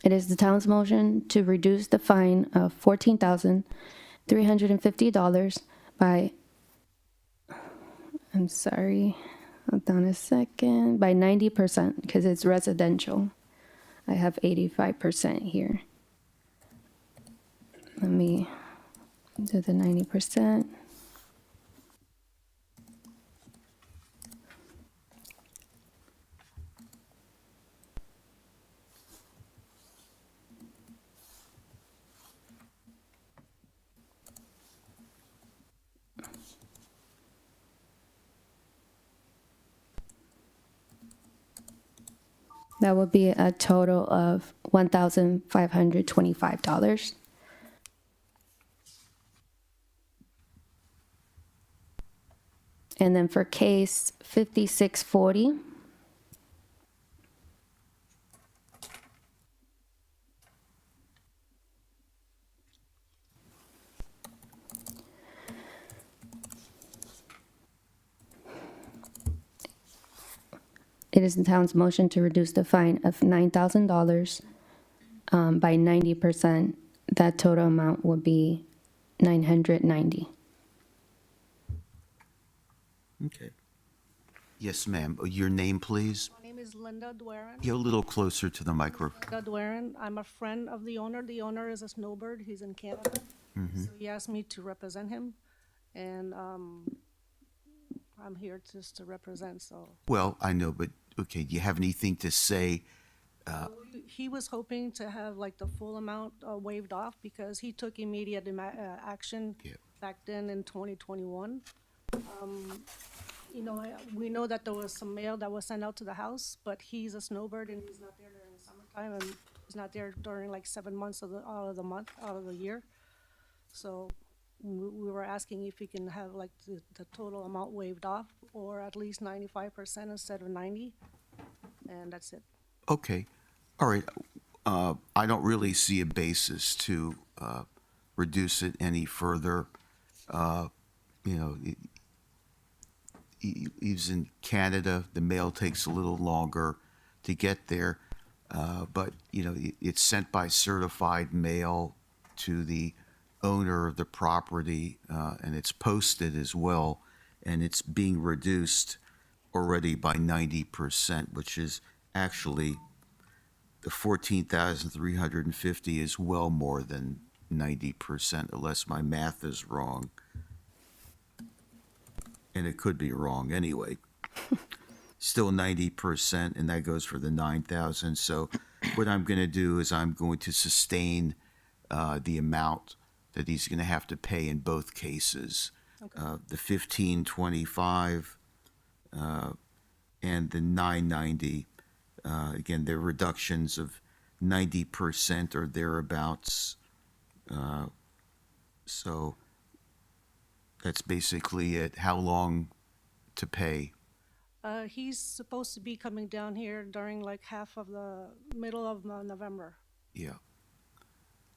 it is the town's motion to reduce the fine of $14,350 by, I'm sorry, hold on a second, by 90%, because it's residential. I have 85% here. Let me do the 90%. That would be a total of $1,525. And then for case 5640, it is the town's motion to reduce the fine of $9,000 by 90%. That total amount would be $990. Okay. Yes, ma'am. Your name, please? My name is Linda Dueran. Get a little closer to the microphone. Linda Dueran. I'm a friend of the owner. The owner is a snowbird. He's in Canada. So he asked me to represent him, and I'm here just to represent, so. Well, I know, but, okay, do you have anything to say? He was hoping to have like the full amount waived off because he took immediate action Yeah. back then in 2021. You know, we know that there was some mail that was sent out to the house, but he's a snowbird and he's not there during the summertime, and he's not there during like 7 months out of the year. So we were asking if he can have like the total amount waived off, or at least 95% instead of 90, and that's it. Okay. All right. I don't really see a basis to reduce it any further. He's in Canada. The mail takes a little longer to get there, but it's sent by certified mail to the owner of the property, and it's posted as well, and it's being reduced already by 90%, which is actually the 14,350 is well more than 90%, unless my math is wrong. and it could be wrong anyway. Still 90%, and that goes for the 9,000. So what I'm going to do is I'm going to sustain the amount that he's going to have to pay in both cases. The 1525 and the 990. Again, they're reductions of 90% or thereabouts. So that's basically it. How long to pay? He's supposed to be coming down here during like half of the middle of November. Yeah.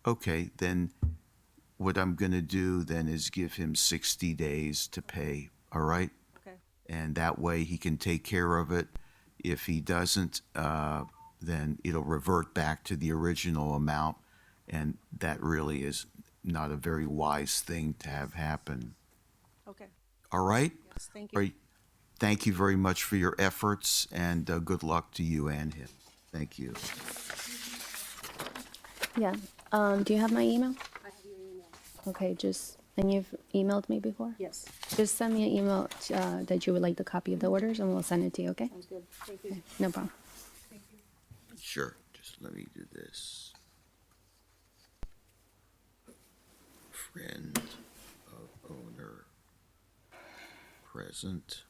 Okay, then what I'm going to do then is give him 60 days to pay, all right? Okay. And that way he can take care of it. If he doesn't, then it'll revert back to the original amount, and that really is not a very wise thing to have happen. Okay. All right? Yes, thank All you. right. Thank you very much for your efforts, and good luck to you and him. Thank you. Yeah. Do you have my email? I have your email. Okay, and you've emailed me before? Yes, Just send me an email that you would like the copy of the orders, and we'll send it to you, okay? sounds good. Thank you. No problem. Sure. Just let me do this. Friend of owner present.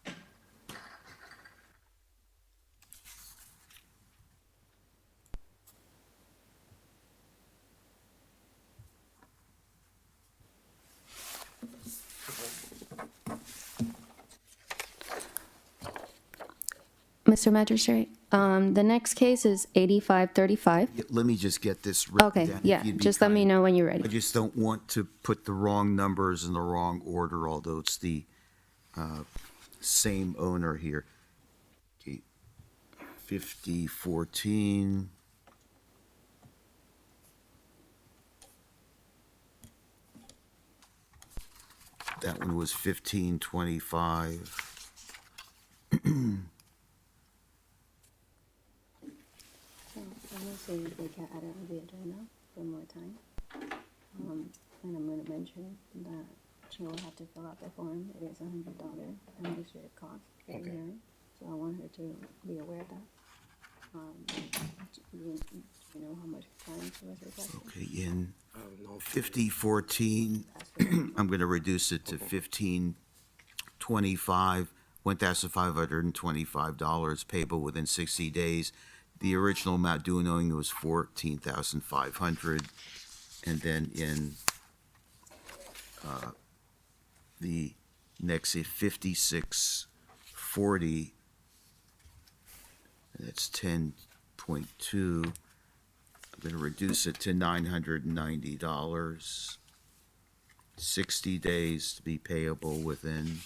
Mr. Magistrate, the next case is 8535. Yeah, let me just get this written Okay, down, if yeah, you'd be just let me kind. know when you're I ready. just don't want to put the wrong numbers in the wrong order, although it's the same owner here. Okay, 5014. That one was 1525. So I'm gonna see if we can add it on the agenda one more time. And I'm gonna mention that she will have to fill out the form. It is $100 administrative cost for the hearing. So I want her to be aware of that. Do you know how much time she was requesting? Okay, in 5014, I'm going to reduce it to 1525, $1,525 payable within 60 days. The original amount due and owing was $14,500. And then in the next 5640, that's 10.2. I'm going to reduce it to $990. 60 days to be payable within.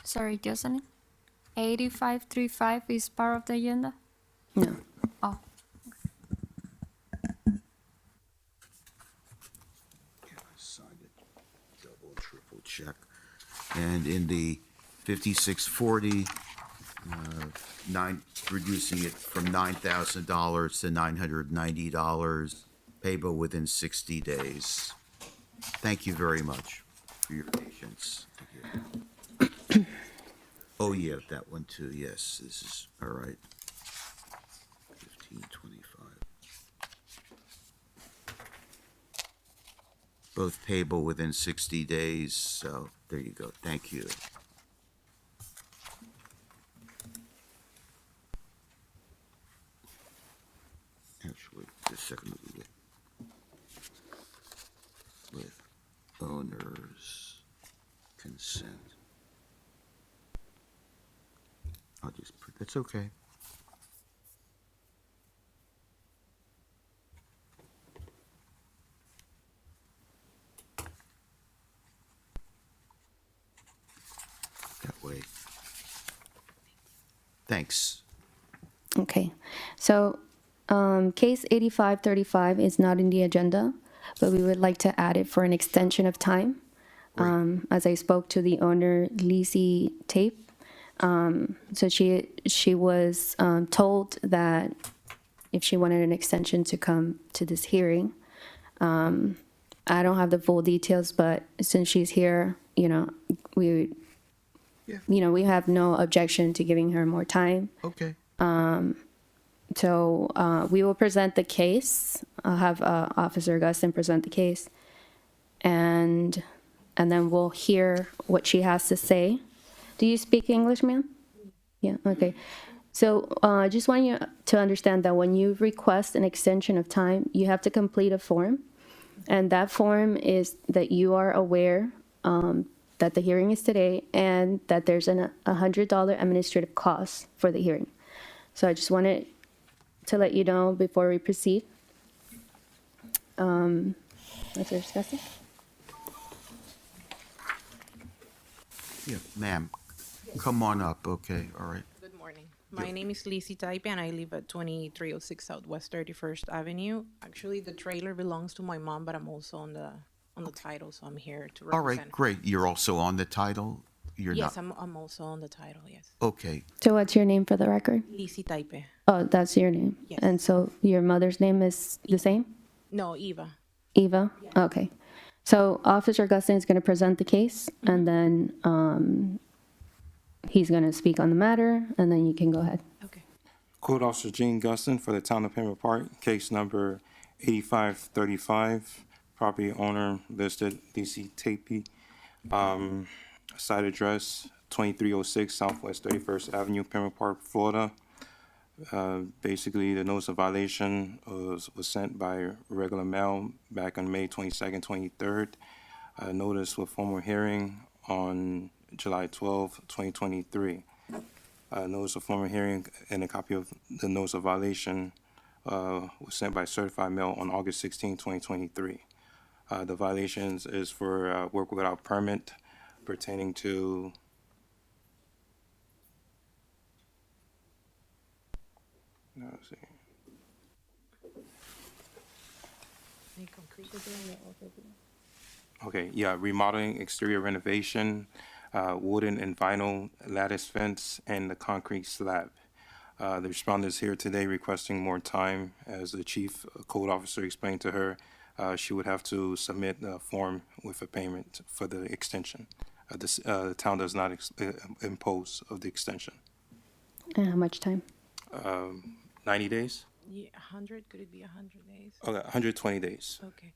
Sorry, Jocelyn. 8535 is part of the agenda? No. Oh, Signed it. Double, triple check. And in the 5640, reducing it from $9,000 to $990, payable within 60 days. Thank you very much for your patience. Oh, yeah, that one too, yes, this is, all right. 1525. Both payable within 60 days, so there you go, thank you. Actually, just a second, with owner's consent. I'll just, that's okay. That way. Thanks. Okay, so case 8535 is not in the agenda, but we would like to add it for an extension of time. As I spoke to the owner, Lizzie Tape, so she was told that if she wanted an extension to come to this hearing. I don't have the full details, but since she's here, we have no objection to giving her more time. Okay. So we will present the case. I'll have Officer Gustin present the case, and then we'll hear what she has to say. Do you speak English, ma'am? Yeah, okay. So I just want you to understand that when you request an extension of time, you have to complete a form. And that form is that you are aware that the hearing is today and that there's a $100 administrative cost for the hearing. So I just wanted to let you know before we proceed. Let's discuss it. Yeah, ma'am, come on up, okay, all right. Good morning. My name is Lizzie Taipe, and I live at 2306 Southwest 31st Avenue. Actually, the trailer belongs to my mom, but I'm also on the title, so I'm here to All represent. right, great. You're also on the title? You're Yes, not? I'm also on the title, yes. Okay, So what's your name for the record? Lizzie Taipe. Oh, that's your name. Yes. And so your mother's name is the same? No, Eva. Eva? Okay. So Officer Gustin is going to present the case, and then he's going to speak on the matter, and then you can go ahead. Okay. Code Officer Gene Gustin for the Town of Pembroke Park, case number 8535, property owner listed DC Tapey, site address 2306 Southwest 31st Avenue, Pembroke Park, Florida. Basically, the notice of violation was sent by regular mail back on May 22nd, 23rd. Notice with formal hearing on July 12, 2023. Notice of formal hearing and a copy of the notice of violation was sent by certified mail on August 16, 2023. The violations is for work without permit pertaining to let's see. Okay, yeah, remodeling, exterior renovation, wooden and vinyl lattice fence, and the concrete slab. The respondent is here today requesting more time. As the chief code officer explained to her, she would have to submit a form with a payment for the extension. The town does not impose of the extension. And how much time? 90 days? Yeah, 100, could it be 100 days? Okay, 120 days. Okay.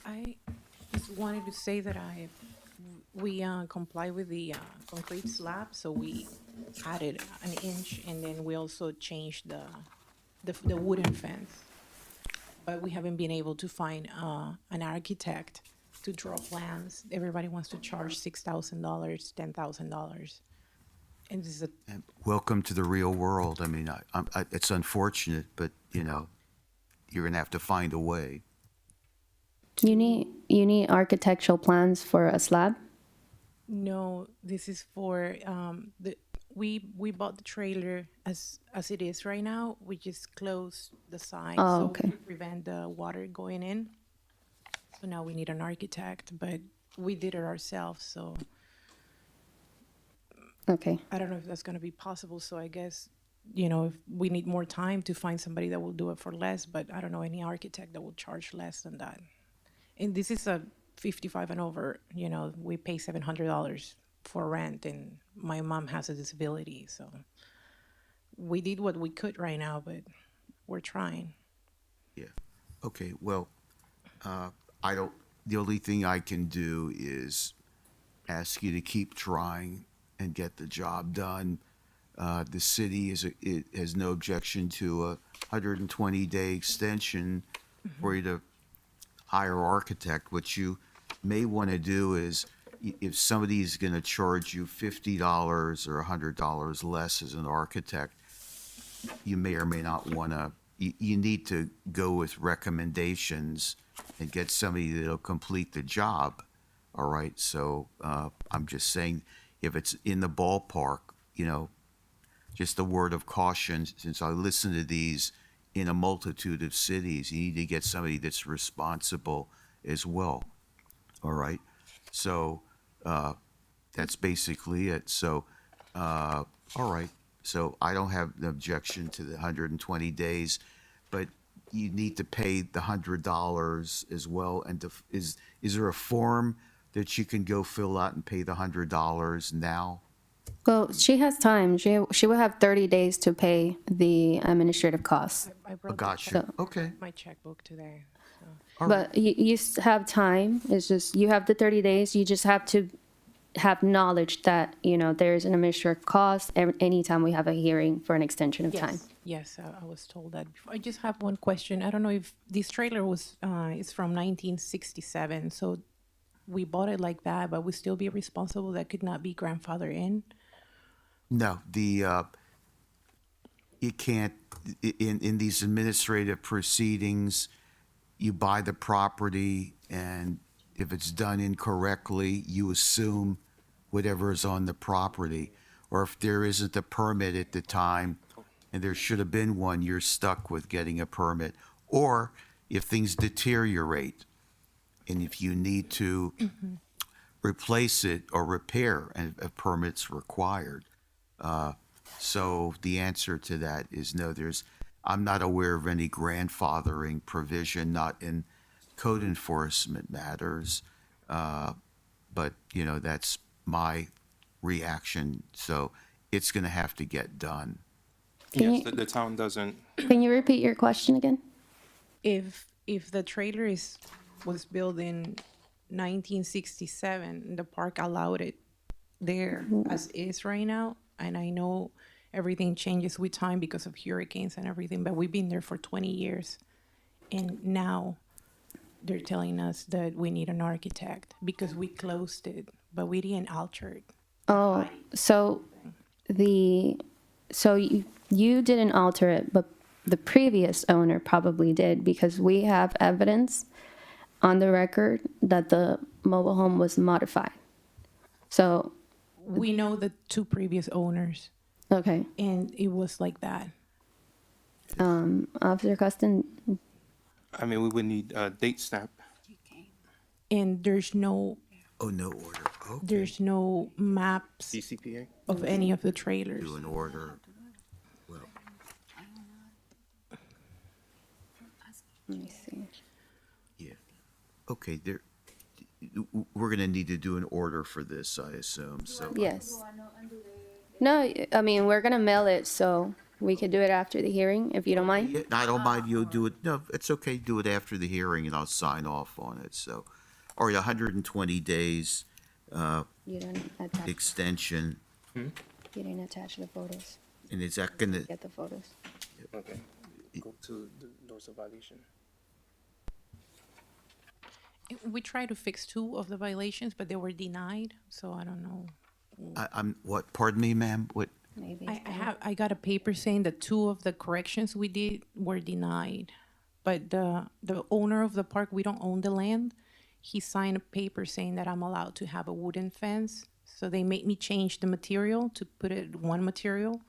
I just wanted to say that we comply with the concrete slab, so we added an inch, and then we also changed the wooden fence. But we haven't been able to find an architect to draw plans. Everybody wants to charge $6,000, $10,000. And this is and welcome to the real world. I mean, it's unfortunate, but, you're going to have to find a way. You need architectural plans for a slab? No, this is for we bought the trailer as it is right now. We just closed the side Oh, okay. to prevent the water going in. So now we need an architect, but we did it ourselves. So Okay. I don't know if that's going to be possible. So I guess if we need more time to find somebody that will do it for less. But I don't know any architect that will charge less than that. And this is a 55 and over. We pay $700 for rent, and my mom has a disability, so we did what we could right now, but we're trying. Yeah. Okay, well, the only thing I can do is ask you to keep trying and get the job done. The city has no objection to a 120-day extension for you to hire an architect. What you may want to do is, if somebody's going to charge you $50 or $100 less as an architect, you may or may not want to, you need to go with recommendations and get somebody that'll complete the job. All right, so I'm just saying, if it's in the ballpark, just a word of caution, since I listen to these in a multitude of cities, you need to get somebody that's responsible as well. All right, so that's basically it. So, all right, so I don't have an objection to the 120 days. but you need to pay the $100 as well. And is there a form that you can go fill out and pay the $100 now? Well, she has time. She will have 30 days to pay the administrative costs. I brought Gotcha. Okay. my checkbook today. So. All right. But you have time. It's just, you have the 30 days. You just have to have knowledge that, there's an administrative cost anytime we have a hearing for an extension of time. Yes, I was told that before. I just have one question. I don't know if this trailer is from 1967, so we bought it like that, but we still be responsible. That could not be grandfathered in. No, you can't, in these administrative proceedings, you buy the property, and if it's done incorrectly, you assume whatever is on the property. Or if there isn't a permit at the time, and there should have been one, you're stuck with getting a permit. Or if things deteriorate, and if you need to replace it or repair, and a permit's required. So the answer to that is no, I'm not aware of any grandfathering provision, not in code enforcement matters. But, that's my reaction. So it's going to have to get done. Yes, the town doesn't. Can you repeat your question again? If the trailer was built in 1967, the park allowed it there as is right now, and I know everything changes with time because of hurricanes and everything, but we've been there for 20 years, and now they're telling us that we need an architect because we closed it, but we didn't alter it. Oh, so you didn't alter it, but the previous owner probably did, because we have evidence on the record that the mobile home was modified. So, We know the two previous owners, okay. and it was like that. Officer Custin, I mean, we would need a date stamp. And there's no Oh, no order. Okay. there's no maps DCPA? of any of the trailers. Do an order. Well, let me see. yeah. Okay, we're going to need to do an order for this, I assume, so. Yes. No, I mean, we're gonna mail it, so we could do it after the hearing, if you don't mind. Yeah, I don't mind, you'll do it, no, it's okay, do it after the hearing and I'll sign off on it, so. Or 120 days You didn't attach, extension, you didn't attach the photos. and is that gonna, Get the photos. Okay. Go to the notice of violation. We tried to fix two of the violations, but they were denied, so I don't know. I'm, what, pardon me, ma'am, what, Maybe. I got a paper saying that two of the corrections we did were denied. But the owner of the park, we don't own the land. He signed a paper saying that I'm allowed to have a wooden fence. So they made me change the material to put it one material.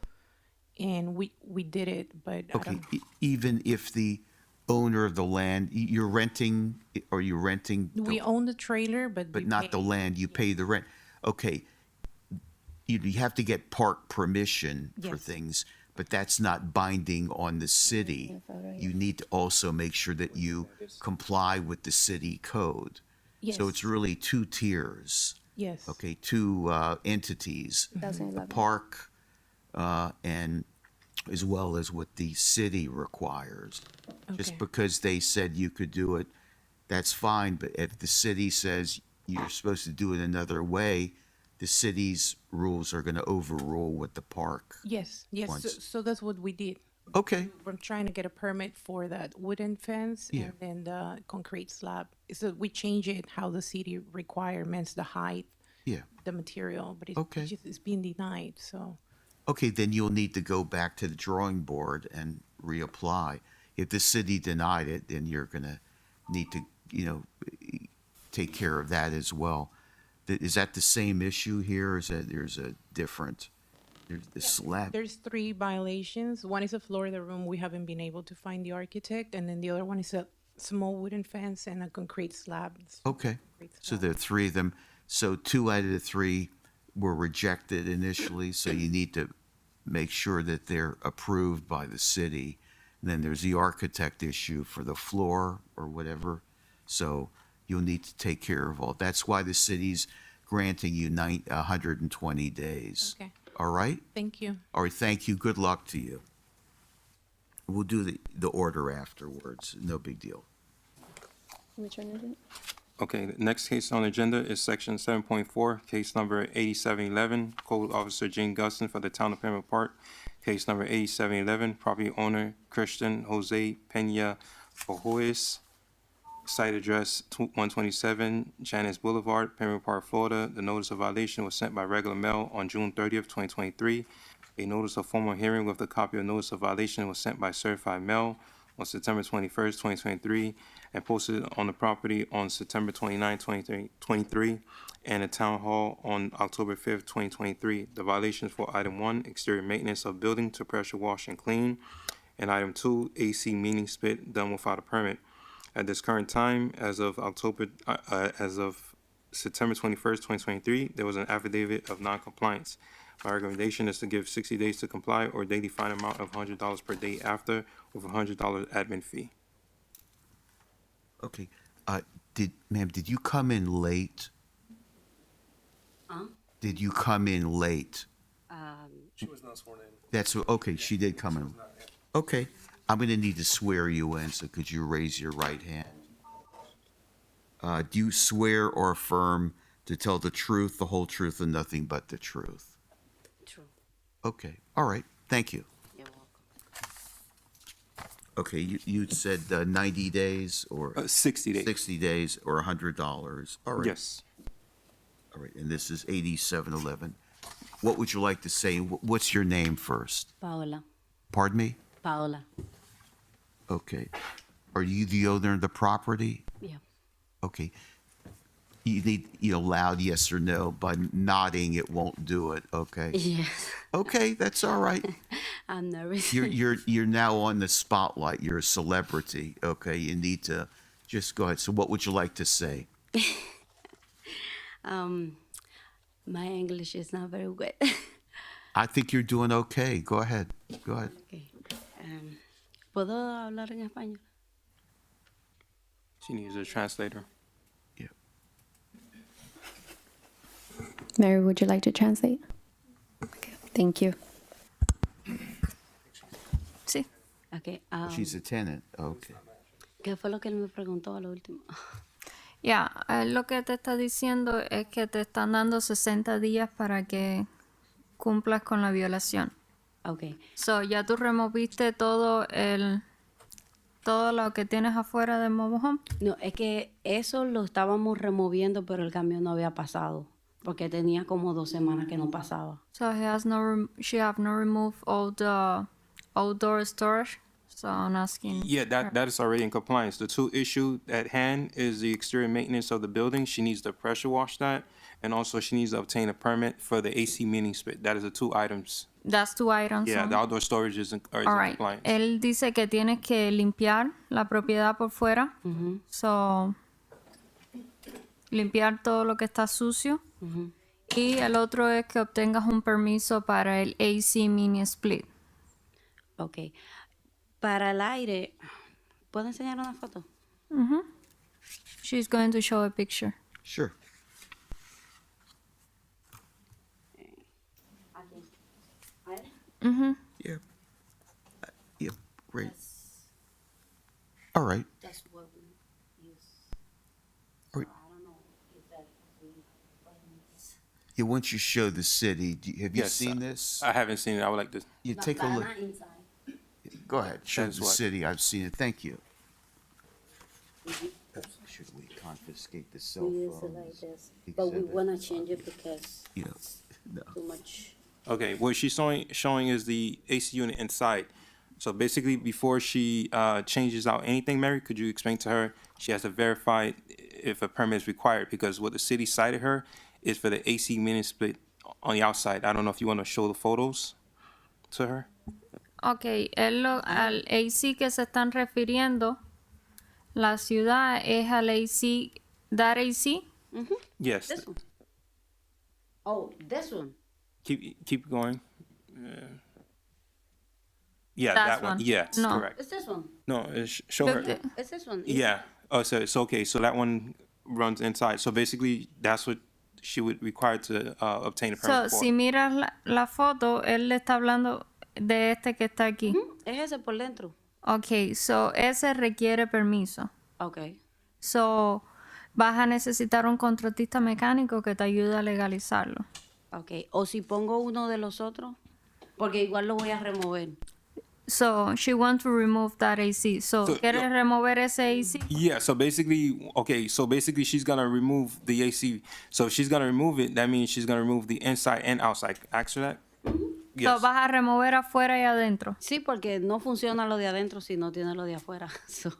And we did it, but I okay, don't, even if the owner of the land, you're renting, or you're renting? we own the trailer, but But we not the pay- land, you pay the rent. Okay, you have to get park permission for Yes. things, but that's not binding on the city. You need to also make sure that you comply with the city code. So it's Yes. really two tiers, Yes. okay, two entities. 2011. Park, and as well as what the city requires. Just Okay. because they said you could do it, that's fine, but if the city says you're supposed to do it another way, the city's rules are gonna overrule what the park. Yes, yes. So, Once. so that's what we did. Okay, We're trying to get a permit for that wooden fence Yeah. and then the concrete slab. So we change it how the city requirements, the height, yeah. the material, but Okay. it's being denied, so. Okay, then you'll need to go back to the drawing board and reapply. If the city denied it, then you're gonna need to, take care of that as well. Is that the same issue here, or is that there's a different, there's the slab? There's three violations. One is a floor of the room. We haven't been able to find the architect. And then the other one is a small wooden fence and a concrete slab. Okay, Concrete so slab. there are three of them. So 2 out of the 3 were rejected initially, so you need to make sure that they're approved by the city. Then there's the architect issue for the floor or whatever. So you'll need to take care of all. That's why the city's granting you 120 days. Okay. All right? Thank you. All right, thank you. Good luck to you. We'll do the order afterwards. No big deal. Which one is it? Okay, the next case on the agenda is section 7.4, case number 8711, Code Officer Jane Gustin for the Town of Pembroke Park. Case number 8711, property owner Christian Jose Pena Bojois, site address 127 Janice Boulevard, Pembroke Park, Florida. The notice of violation was sent by regular mail on June 30th, 2023. A notice of formal hearing with a copy of notice of violation was sent by certified mail on September 21st, 2023, and posted on the property on September 29, 2023, and at Town Hall on October 5th, 2023. The violations for item 1, exterior maintenance of building to pressure wash and clean, and item 2, AC meeting split done without a permit. At this current time, as of September 21st, 2023, there was an affidavit of non-compliance. My recommendation is to give 60 days to comply or daily fine amount of $100 per day after with a $100 admin fee. Okay. Ma'am, did you come in late? Did you come in late? She was not sworn in. That's, okay, she did come in. Okay, I'm gonna need to swear you in, so could you raise your right hand? Do you swear or affirm to tell the truth, the whole truth, and nothing but the truth? True. Okay, all right, thank you. You're welcome. Okay, you said 90 days or? 60 days. 60 days or $100, all right. Yes. All right, and this is 8711. What would you like to say? What's your name first? Paola. Pardon me? Paola. Okay. Are you the owner of the property? Yeah. Okay. You need, loud yes or no. By nodding, it won't do it, okay? Yes. Okay, that's all right. I'm nervous. You're now on the spotlight. You're a celebrity, okay? You need to just go ahead. So what would you like to say? My English is not very good. I think you're doing okay. Go ahead. Go ahead. Okay. ¿Puedo hablar en español? She needs a translator. Yeah. Mary, would you like to translate? Okay, thank you. Sí. Okay. She's a tenant. Okay. ¿Qué fue lo que él me preguntó a lo último? Ya, lo que te está diciendo es que te están dando 60 días para que cumplas con la violación. Okay. So, ya tú removiste todo lo que tienes afuera del mobile home. No, es que eso lo estábamos removiendo, pero el camión no había pasado. Porque tenía como 2 semanas que no pasaba. So she have not removed all the outdoor storage. So I'm asking. Yeah, that is already in compliance. The two issue at hand is the exterior maintenance of the building. She needs to pressure wash that, and also she needs to obtain a permit for the AC meeting split. That is the 2 items. That's 2 items. Yeah, the outdoor storage is in All right. compliance. Él dice que tienes que limpiar la propiedad por fuera. So limpiar todo lo que está sucio. Y el otro es que obtengas un permiso para el AC mini split. Okay. Para el aire, ¿puedo enseñar una foto? She's going to show a picture. Sure. Aquí. Aire. Yeah. Yeah, great. All right. That's what we use. All right. I don't know if that Yeah, once you show the city, have you Yes, seen this? I haven't seen it. I would like to. You take a look. inside. Go ahead, show That's the what- city. I've seen it. Thank you. Should we confiscate the cell We use it phones? like this, but we Exhibit. want to change it because You know, no. too much. Okay, what she's showing is the AC unit inside. So basically, before she changes out anything, Mary, could you explain to her she has to verify if a permit is required, because what the city cited her is for the AC mini split on the outside. I don't know if you want to show the photos to her. Ok, al AC que se están refiriendo, la ciudad es al AC, that AC. Yes. This one. Oh, this one. Keep going. Yeah, That's that one. one. Yes, No. correct. It's this one. No, show her. It's this one. Yeah. Oh, so it's okay. So that one runs inside. So basically, that's what she would require to obtain a So, permit for. si miras la foto, él le está hablando de este que está aquí. Es ese por dentro. Ok, so ese requiere permiso. Ok. So, vas a necesitar un contratista mecánico que te ayude a legalizarlo. Ok. O si pongo uno de los otros, porque igual lo voy a remover. So, she wants to remove that AC. So, So, ¿quieres remover ese AC? Yeah, so basically, okay, so basically she's gonna remove the AC. So if she's gonna remove it, that means she's gonna remove the inside and outside. Ask her that? So, Yes. vas a remover afuera y adentro. Sí, porque no funciona lo de adentro si no tiene lo de afuera. So,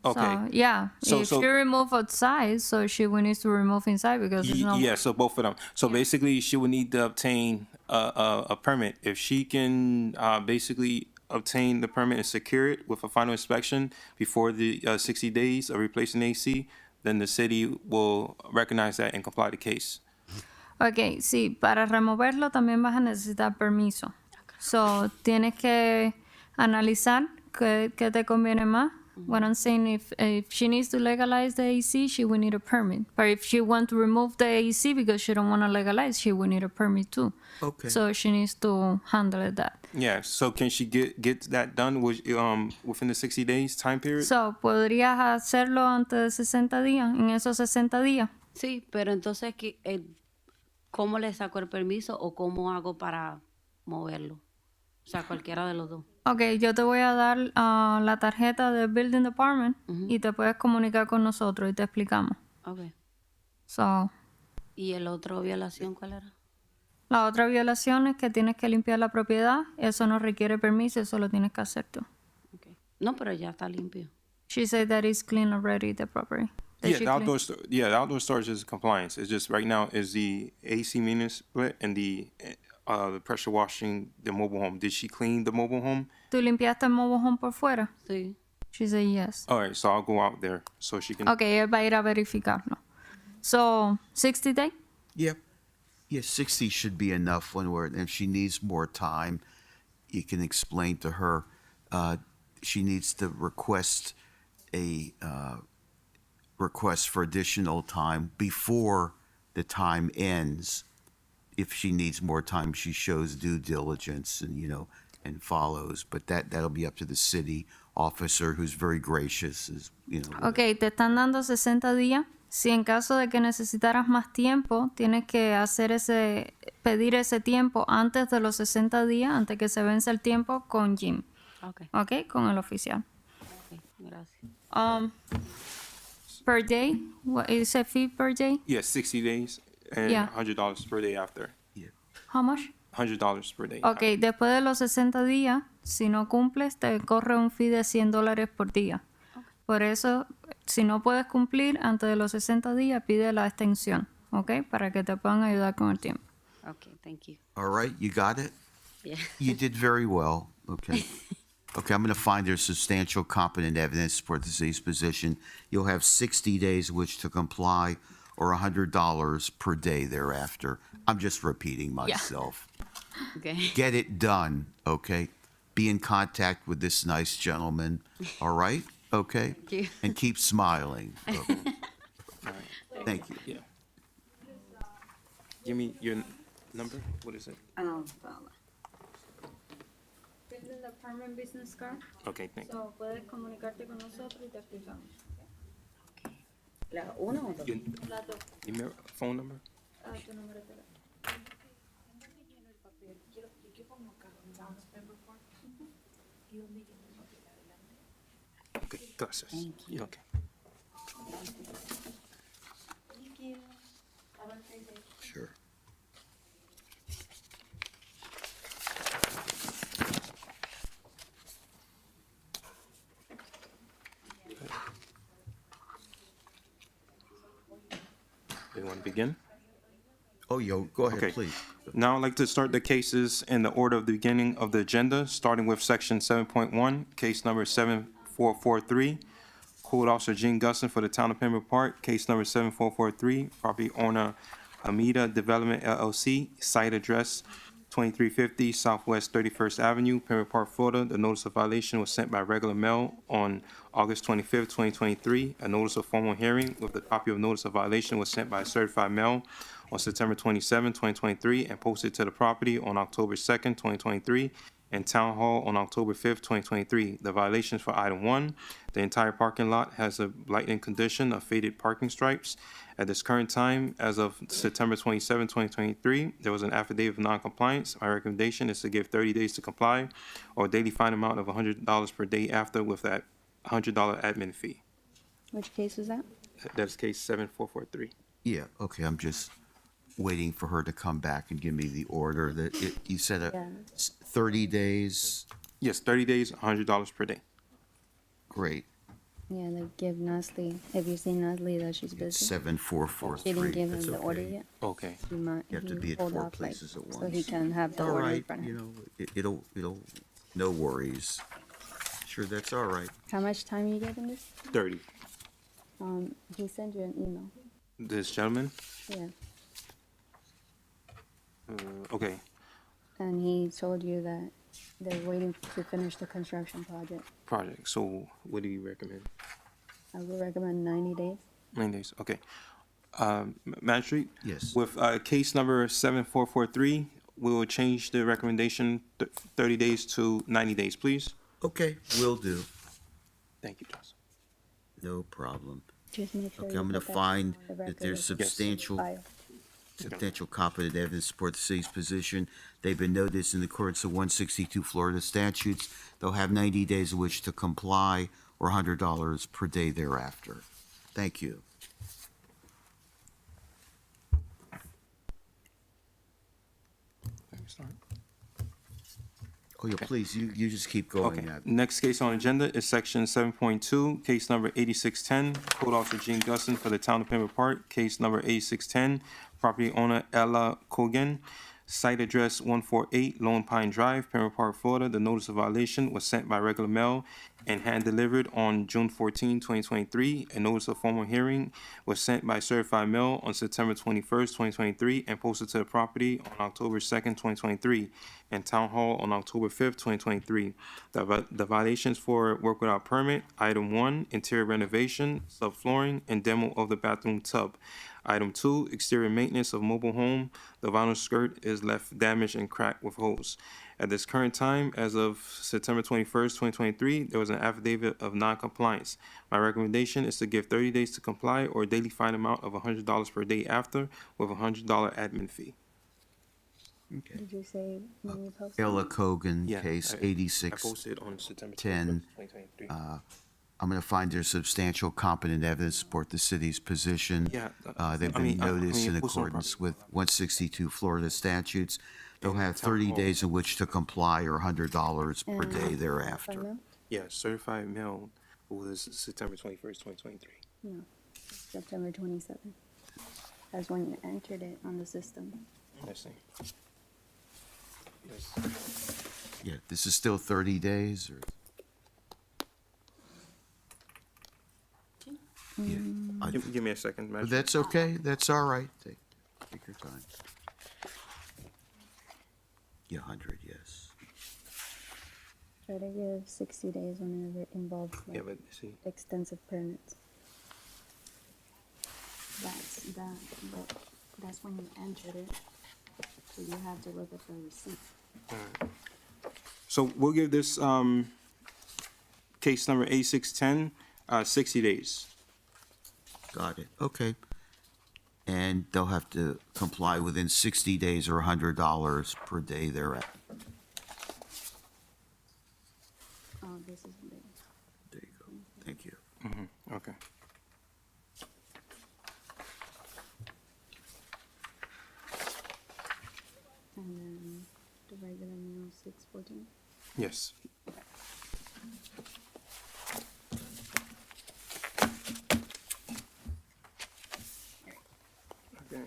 Okay. So, yeah. So- If so- she remove outside, so she will need to remove inside because it's not. Yeah, so both of them. So basically, she would need to obtain a permit. If she can basically obtain the permit and secure it with a final inspection before the 60 days of replacing AC, then the city will recognize that and comply the case. Ok, sí, para removerlo también vas a necesitar permiso. So, tienes que analizar qué te conviene más. What I'm saying, if she needs to legalize the AC, she will need a permit. But if she wants to remove the AC because she don't want to legalize, she will need a permit too. Okay. So she needs to handle that. Yeah, so can she get that done within the 60 days time period? So, ¿podrías hacerlo antes de 60 días, en esos 60 días? sí, pero entonces, ¿cómo le saco el permiso o cómo hago para moverlo? O sea, cualquiera de los dos. Ok, yo te voy a dar la tarjeta del Building Department y te puedes comunicar con nosotros y te explicamos. Ok. So, ¿Y el otro violación cuál era? la otra violación es que tienes que limpiar la propiedad. Eso no requiere permiso, eso lo tienes que hacer tú. Okay. No, pero ya está limpio. She said that it's clean already, the property. That Yeah, she the clean- the outdoor storage is compliance. It's just right now is the AC meter split and the pressure washing the mobile home. Did she clean the mobile home? ¿Tú limpiaste el mobile home por fuera? Sí. She said yes. All right, so I'll go out there so she can. Ok, él va a ir a verificarlo. So, 60 days? Yeah. Yeah, 60 should be enough when we're, if she needs more time, you can explain to her, she needs to request a, request for additional time before the time ends. If she needs more time, she shows due diligence and, and follows, but that'll be up to the city officer who's very gracious, Ok, te están dando 60 días. Si en caso de que necesitaras más tiempo, tienes que pedir ese tiempo antes de los 60 días, antes que se vence el tiempo con Jim. Ok. Ok, con el oficial. Ok, gracias. Per day, what is a fee per day? Yeah, 60 days and Yeah. $100 per day after. How much? $100 per day. Ok, después de los 60 días, si no cumples, te corre un fee de $100 por día. Por eso, si no puedes cumplir antes de los 60 días, pide la extensión, ¿ok? Para que te puedan ayudar con el tiempo. Ok, thank you. All right, you got it? Yeah. You did very well. Okay. Okay, I'm going to find there's substantial competent evidence to support the city's position. You'll have 60 days which to comply or $100 per day thereafter. I'm just repeating myself. Okay. Get it done, okay? Be in contact with this nice gentleman, all right? Okay? Thank you. And keep smiling. Okay. Thank you. Yeah. Give me your number. What is it? Building Department business card. Okay, thank you. So, puedes comunicarte con nosotros y te explicamos. ¿La una o dos? Las dos. Your phone number? Tu número de teléfono. Okay, gracias. Yeah, okay. Sure. You want to begin? Oh, go ahead, Okay. please. Now I'd like to start the cases in the order of the beginning of the agenda, starting with section 7.1, case number 7443. Code Officer Gene Gustin for the Town of Pembroke Park, case number 7443, property owner Amida Development LLC, site address 2350 Southwest 31st Avenue, Pembroke Park, Florida. The notice of violation was sent by regular mail on August 25th, 2023. A notice of formal hearing with a copy of notice of violation was sent by certified mail on September 27, 2023, and posted to the property on October 2nd, 2023, and Town Hall on October 5th, 2023. The violations for item 1, the entire parking lot has a blighting condition of faded parking stripes. At this current time, as of September 27, 2023, there was an affidavit of non-compliance. My recommendation is to give 30 days to comply or a daily fine amount of $100 per day after with that $100 admin fee. Which case was that? That is case 7443. Yeah, okay, I'm just waiting for her to come back and give me the order that you said Yeah. 30 days. Yes, 30 days, $100 per day. Great. Yeah, like give Nasli, have you seen Nasli that she's busy? 7443. She didn't give him That's the order okay. yet. Okay. He might, You have to he be at hold 4 off, like, places at so he once. can have the All order in right, front of you him. know, it'll, no worries. Sure, that's all right. How much time you giving this? 30. He sent you an email. This gentleman? Yeah. Okay. And he told you that they're waiting to finish the construction project. So what do you recommend? I would recommend 90 days. 9 days, okay. Magistrate? Yes. With case number 7443, we will change the recommendation 30 days to 90 days, please. Okay, will do. Thank you, Johnson. No problem. Just make sure Okay, you I'm gonna put that find on the that record there's as a substantial, file. substantial competent evidence to support the city's position. They've been noticed in accordance with 162 Florida statutes. They'll have 90 days in which to comply or $100 per day thereafter. Thank you. Oh, yeah, please, you just keep going. Okay, next case on agenda is section 7.2, case number 8610, Code Officer Gene Gustin for the Town of Pembroke Park, case number 8610, property owner Ella Cogan, site address 148 Lone Pine Drive, Pembroke Park, Florida. The notice of violation was sent by regular mail and hand-delivered on June 14, 2023. A notice of formal hearing was sent by certified mail on September 21st, 2023, and posted to the property on October 2nd, 2023, and Town Hall on October 5th, 2023. The violations for work without permit: item 1, interior renovation, subflooring, and demo of the bathroom tub. Item 2, exterior maintenance of mobile home. The vinyl skirt is left damaged and cracked with holes. At this current time, as of September 21st, 2023, there was an affidavit of non-compliance. My recommendation is to give 30 days to comply or a daily fine amount of $100 per day after, with a $100 admin fee. Okay. Did you say when you posted? Ella Cogan, Yeah, case I 86. posted on September 10, 21st, 2023. I'm gonna find there's substantial competent evidence to support the city's position. Yeah, They've I mean, been noticed in it was on accordance with 162 Florida statutes. They'll have Town 30 Hall. days in which to comply or $100 per And day thereafter. final? Yeah, certified mail was September 21st, 2023. No, September 27th. That's when you entered it on the system. I see. Yes. Yeah, this is still 30 days or? Yeah, Give me a second, but Magistrate. that's okay, that's all right. Take your time. Yeah, 100, yes. Try to give 60 days whenever it involves Yeah, like but see, extensive permits. That's when you entered it. So you have to look at the receipt. so we'll give this, case number 8610, 60 days. Got it, okay. And they'll have to comply within 60 days or $100 per day thereafter. Oh, this is the. There you go, thank you. Okay. And then the regular mail 614. Yes. Okay.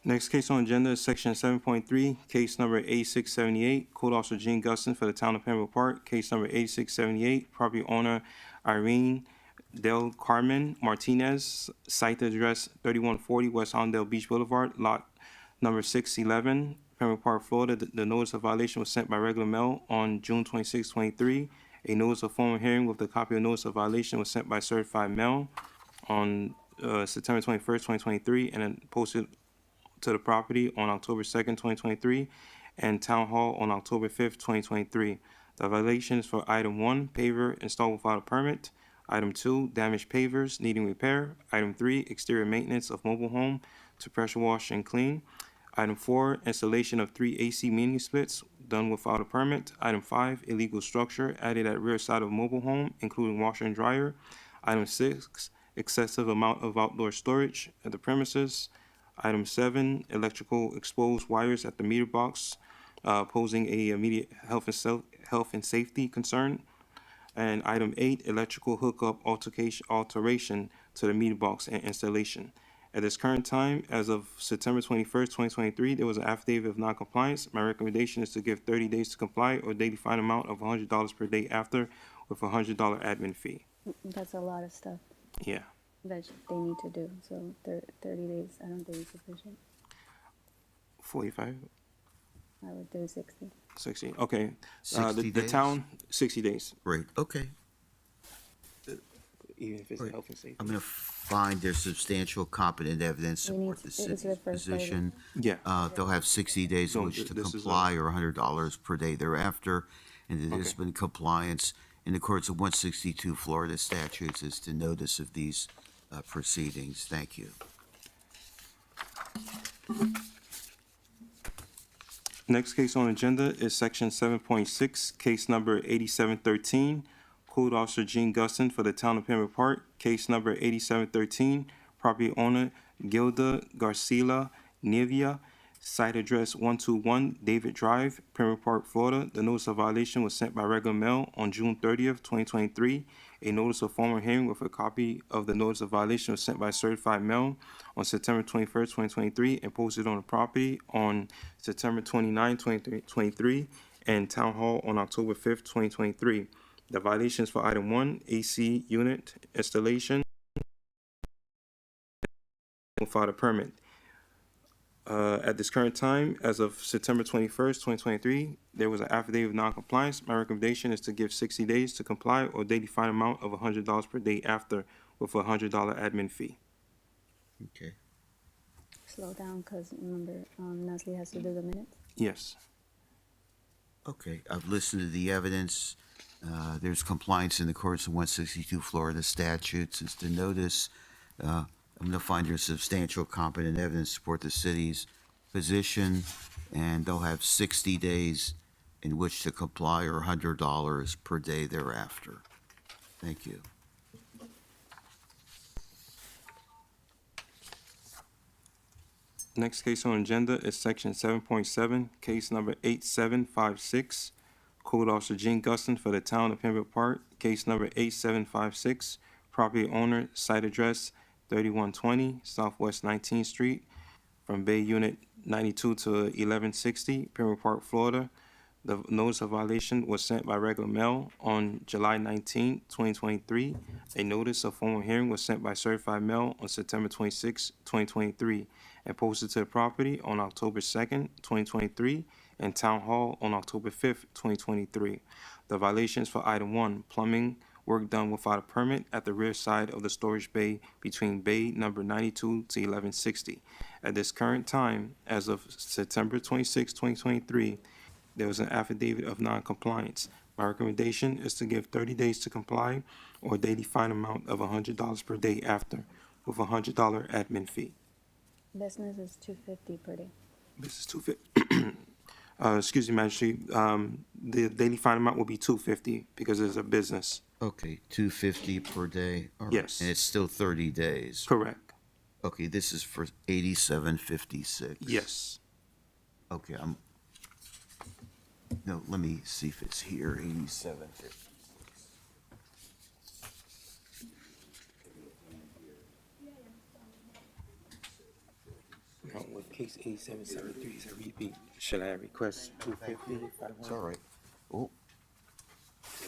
Next case on agenda is section 7.3, case number 8678, Code Officer Gene Gustin for the town of Pembroke Park, case number 8678, property owner Irene Del Carmen Martinez, site address 3140 West Hallandale Beach Boulevard, lot number 611, Pembroke Park, Florida. The notice of violation was sent by regular mail on June 26, 23. A notice of formal hearing with the copy of notice of violation was sent by certified mail on September 21st, 2023, and then posted to the property on October 2nd, 2023, and Town Hall on October 5th, 2023. The violations for item 1, paver installed without a permit. Item 2, damaged pavers needing repair. Item 3, exterior maintenance of mobile home to pressure wash and clean. Item 4, installation of 3 AC mini splits done without a permit. Item 5, illegal structure added at rear side of mobile home, including washer and dryer. Item 6, excessive amount of outdoor storage at the premises. Item 7, electrical exposed wires at the meter box, posing a immediate health and safety concern. And item 8, electrical hookup alteration to the meter box and installation. At this current time, as of September 21st, 2023, there was an affidavit of noncompliance. My recommendation is to give 30 days to comply or daily fine amount of $100 per day after, with a $100 admin fee. That's a lot of stuff Yeah. that they need to do, so 30 days, I don't think is sufficient. 45, I would do 60. 60, okay. 60 The days? town, 60 days, Great, okay. even if it's Right. health and safety. I'm going to find there's substantial competent evidence We support need the to- it's city's the first position. Yeah. They'll have 60 days in No, which to this is a- comply or $100 per day thereafter. And it has Okay. been compliance in accordance with 162 Florida statutes as to notice of these proceedings. Thank you. Next case on agenda is section 7.6, case number 8713, Code Officer Gene Gustin for the town of Pembroke Park, case number 8713, property owner Gilda Garcia Nivea, site address 121 David Drive, Pembroke Park, Florida. The notice of violation was sent by regular mail on June 30th, 2023. A notice of formal hearing with a copy of the notice of violation was sent by certified mail on September 21st, 2023, and posted on the property on September 29, 2023, and Town Hall on October 5th, 2023. The violations for item 1, AC unit installation without a permit. At this current time, as of September 21st, 2023, there was an affidavit of noncompliance. My recommendation is to give 60 days to comply or daily fine amount of $100 per day after, with a $100 admin fee. Okay. Slow down, because remember, Nestle has to do the minutes. Yes. Okay, I've listened to the evidence. There's compliance in accordance with 162 Florida statutes. As to notice, I'm going to find there's substantial competent evidence to support the city's position, and they'll have 60 days in which to comply or $100 per day thereafter. Thank you. Next case on agenda is section 7.7, case number 8756, Code Officer Gene Gustin for the town of Pembroke Park, case number 8756, property owner, site address 3120 Southwest 19th Street, from Bay Unit 92 to 1160, Pembroke Park, Florida. The notice of violation was sent by regular mail on July 19, 2023. A notice of formal hearing was sent by certified mail on September 26, 2023, and posted to the property on October 2nd, 2023, and Town Hall on October 5th, 2023. The violations for item 1, plumbing work done without a permit at the rear side of the storage bay between bay number 92 to 1160. At this current time, as of September 26, 2023, there was an affidavit of noncompliance. My recommendation is to give 30 days to comply or daily fine amount of $100 per day after, with a $100 admin fee. Business is $250 per day. This is $250. Excuse me, Magistrate. The daily fine amount will be $250 because it's a business. Okay, $250 per day. All right. Yes. And it's still 30 days. Correct. Okay, this is for 8756. Yes. Okay, no, let me see if it's here, 8756. No, with Case 8773 is a repeat. Should I request 250? It's all right. Oh,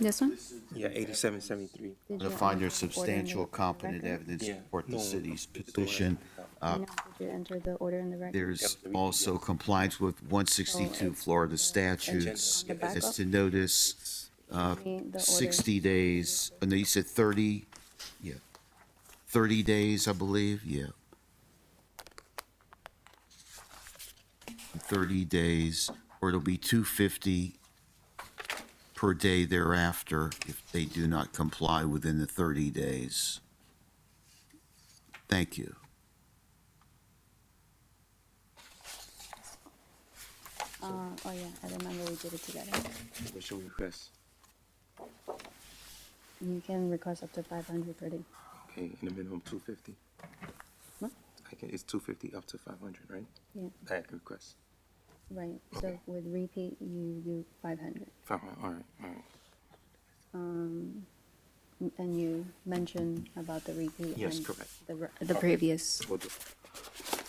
This one? Yeah, 8773. Did to you find enter there's the order in the substantial competent record? evidence to Yeah, support the no, city's it's the position. I know, did you enter the order in the record? There's also compliance with 162 Florida statutes On the back as up? to notice Me, the order. 60 days, no, you said 30, yeah, 30 days, I believe, yeah. 30 days, or it'll be 250 per day thereafter if they do not comply within the 30 days. Thank you. Oh, yeah, I remember we did it together. What should we request? You can request up to 500 per day. Okay, and the minimum 250. What? It's 250 up to 500, right? Yeah, That request. right. So with repeat, you do 500. 500, all right, all right. And you mentioned about the repeat. Yes, and correct. The previous. Will do.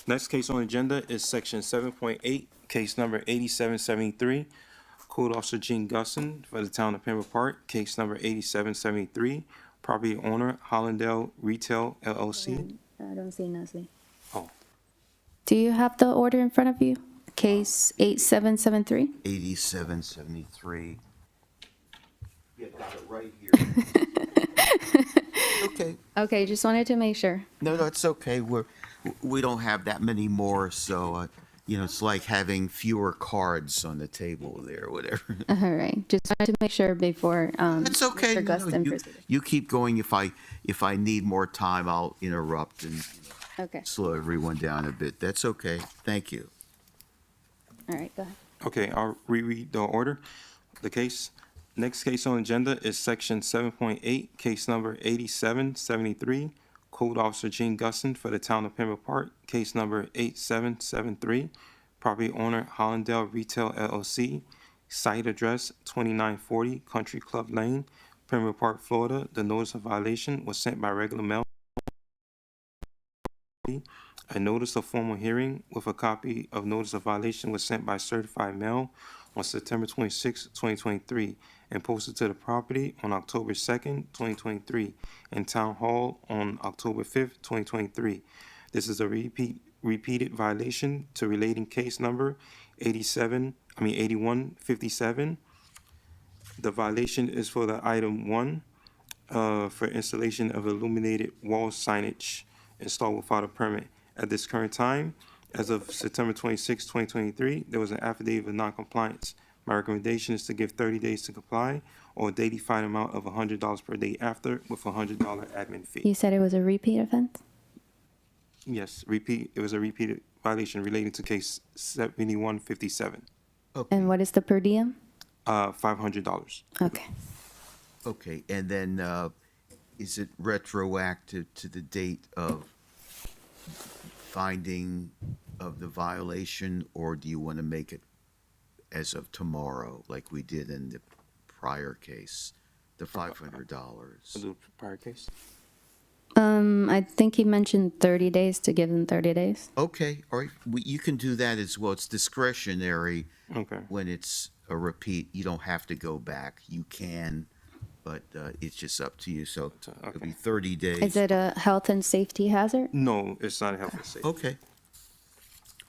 Next case on the agenda is section 7.8, case number 8773. Code Officer Gene Gustin for the town of Pembroke Park, case number 8773. Property owner Hallandale Retail LLC. I don't see Nestle. Oh, Do you have the order in front of you? Case 8773? 8773. Yeah, got it right here. Okay. Okay, just wanted to make sure. No, it's okay. We don't have that many more, so, it's like having fewer cards on the table there, whatever. All right, just wanted to make sure before It's okay. Mr. No, Gustin you, proceeded. you keep going. If I need more time, I'll interrupt and Okay, slow everyone down a bit. That's okay. Thank you. all right, go ahead. okay, I'll reread the order, the case. Next case on the agenda is section 7.8, case number 8773. Code Officer Gene Gustin for the town of Pembroke Park, case number 8773. Property owner Hallandale Retail LLC. Site address 2940 Country Club Lane, Pembroke Park, Florida. The notice of violation was sent by regular mail. A notice of formal hearing with a copy of notice of violation was sent by certified mail on September 26, 2023, and posted to the property on October 2nd, 2023, and Town Hall on October 5th, 2023. This is a repeated violation to relating case number 8157. The violation is for the item 1, for installation of illuminated wall signage installed without a permit. At this current time, as of September 26, 2023, there was an affidavit of noncompliance. My recommendation is to give 30 days to comply or a daily fine amount of $100 per day after with a $100 admin fee. You said it was a repeat offense? Yes, it was a repeated violation relating to case 7157. And what is the per diem? $500. Okay. Okay, and then is it retroactive to the date of finding of the violation, or do you want to make it as of tomorrow, like we did in the prior case, the $500? The prior case? I think he mentioned 30 days to give them 30 days. Okay, all right, you can do that as well. It's discretionary. Okay. When it's a repeat, you don't have to go back. You can, but it's just up to you. So it'll be 30 days. Is it a health and safety hazard? No, it's not a health and safety. Okay.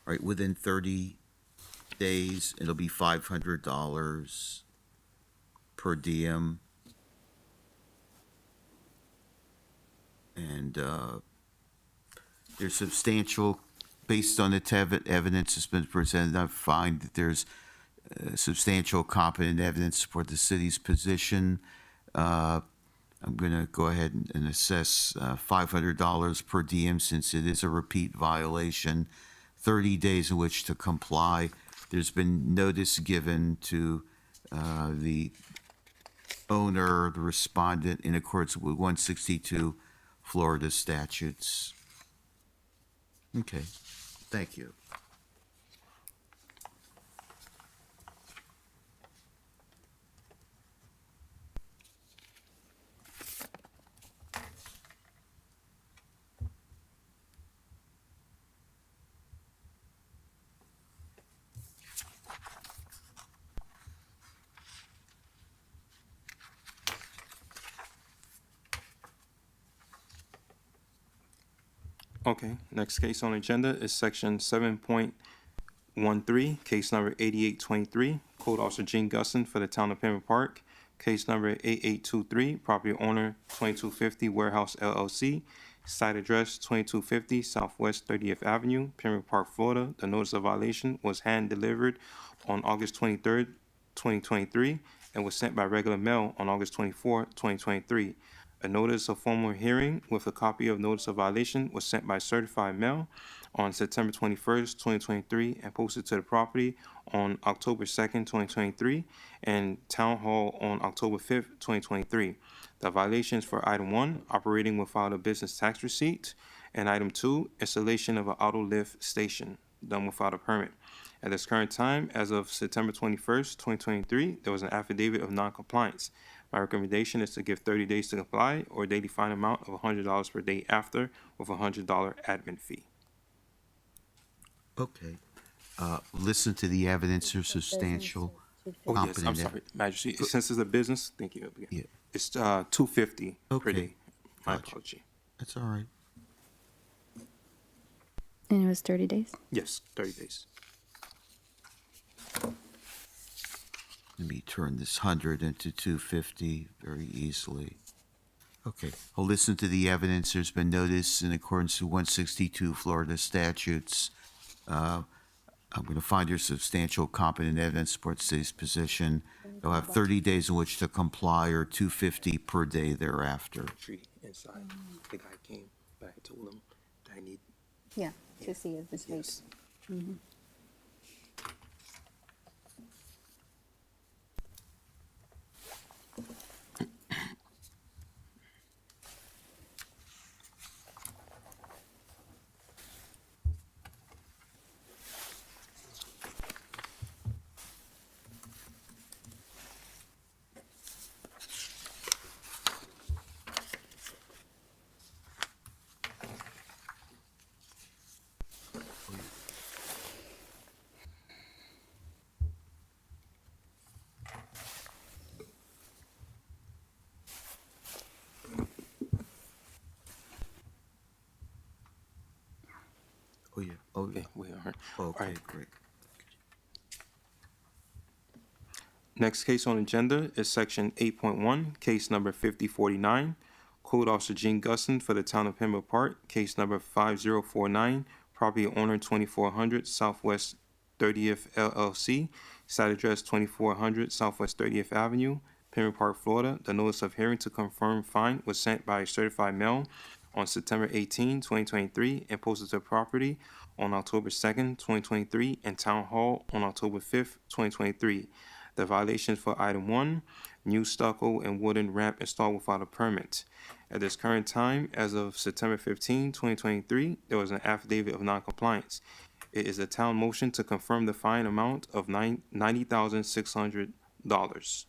All right, within 30 days, it'll be $500 per diem. And there's substantial, based on the evidence that's been presented, I find that there's substantial competent evidence for the city's position. I'm going to go ahead and assess $500 per diem since it is a repeat violation, 30 days in which to comply. There's been notice given to the owner, the respondent, in accordance with 162 Florida statutes. Okay, thank you. Okay, next case on the agenda is section 7.13, case number 8823, Code Officer Gene Gustin for the town of Pembroke Park. Case number 8823, property owner 2250 Warehouse LLC, site address 2250 Southwest 30th Avenue, Pembroke Park, Florida. The notice of violation was hand delivered on August 23rd, 2023, and was sent by regular mail on August 24th, 2023. A notice of formal hearing with a copy of notice of violation was sent by certified mail on September 21st, 2023, and posted to the property on October 2nd, 2023, and Town Hall on October 5th, 2023. The violations for item 1, operating without a business tax receipt, and item 2, installation of an auto lift station done without a permit. At this current time, as of September 21st, 2023, there was an affidavit of noncompliance. My recommendation is to give 30 days to comply or a daily fine amount of $100 per day after, with a $100 admin fee. Okay. Listen to the evidence of substantial Oh, yes, I'm competent. sorry, Magistrate. Since it's a business, thank you. Yeah. It's $250 per Okay. day. My Gotcha. apology. That's all right. And it was 30 days? Yes, 30 days. Let me turn this 100 into 250 very easily. Okay, I'll listen to the evidence. There's been notice in accordance with 162 Florida statutes. I'm going to find your substantial competent evidence supports today's position. They'll have 30 days in which to comply or 250 per day thereafter. Tree inside. The guy came back and told him that I need. Yeah, to see if it's Yes. Oh, yeah. Oh, Okay, yeah. wait, all right. Okay, right. great. Next case on the agenda is section 8.1, case number 5049, Code Officer Gene Gustin for the town of Pembroke Park, case number 5049, property owner 2400 Southwest 30th LLC, site address 2400 Southwest 30th Avenue, Pembroke Park, Florida. The notice of hearing to confirm fine was sent by certified mail on September 18, 2023, and posted to the property on October 2nd, 2023, and Town Hall on October 5th, 2023. The violations for item 1, new stucco and wooden ramp installed without a permit. At this current time, as of September 15, 2023, there was an affidavit of noncompliance. It is a town motion to confirm the fine amount of $90,600.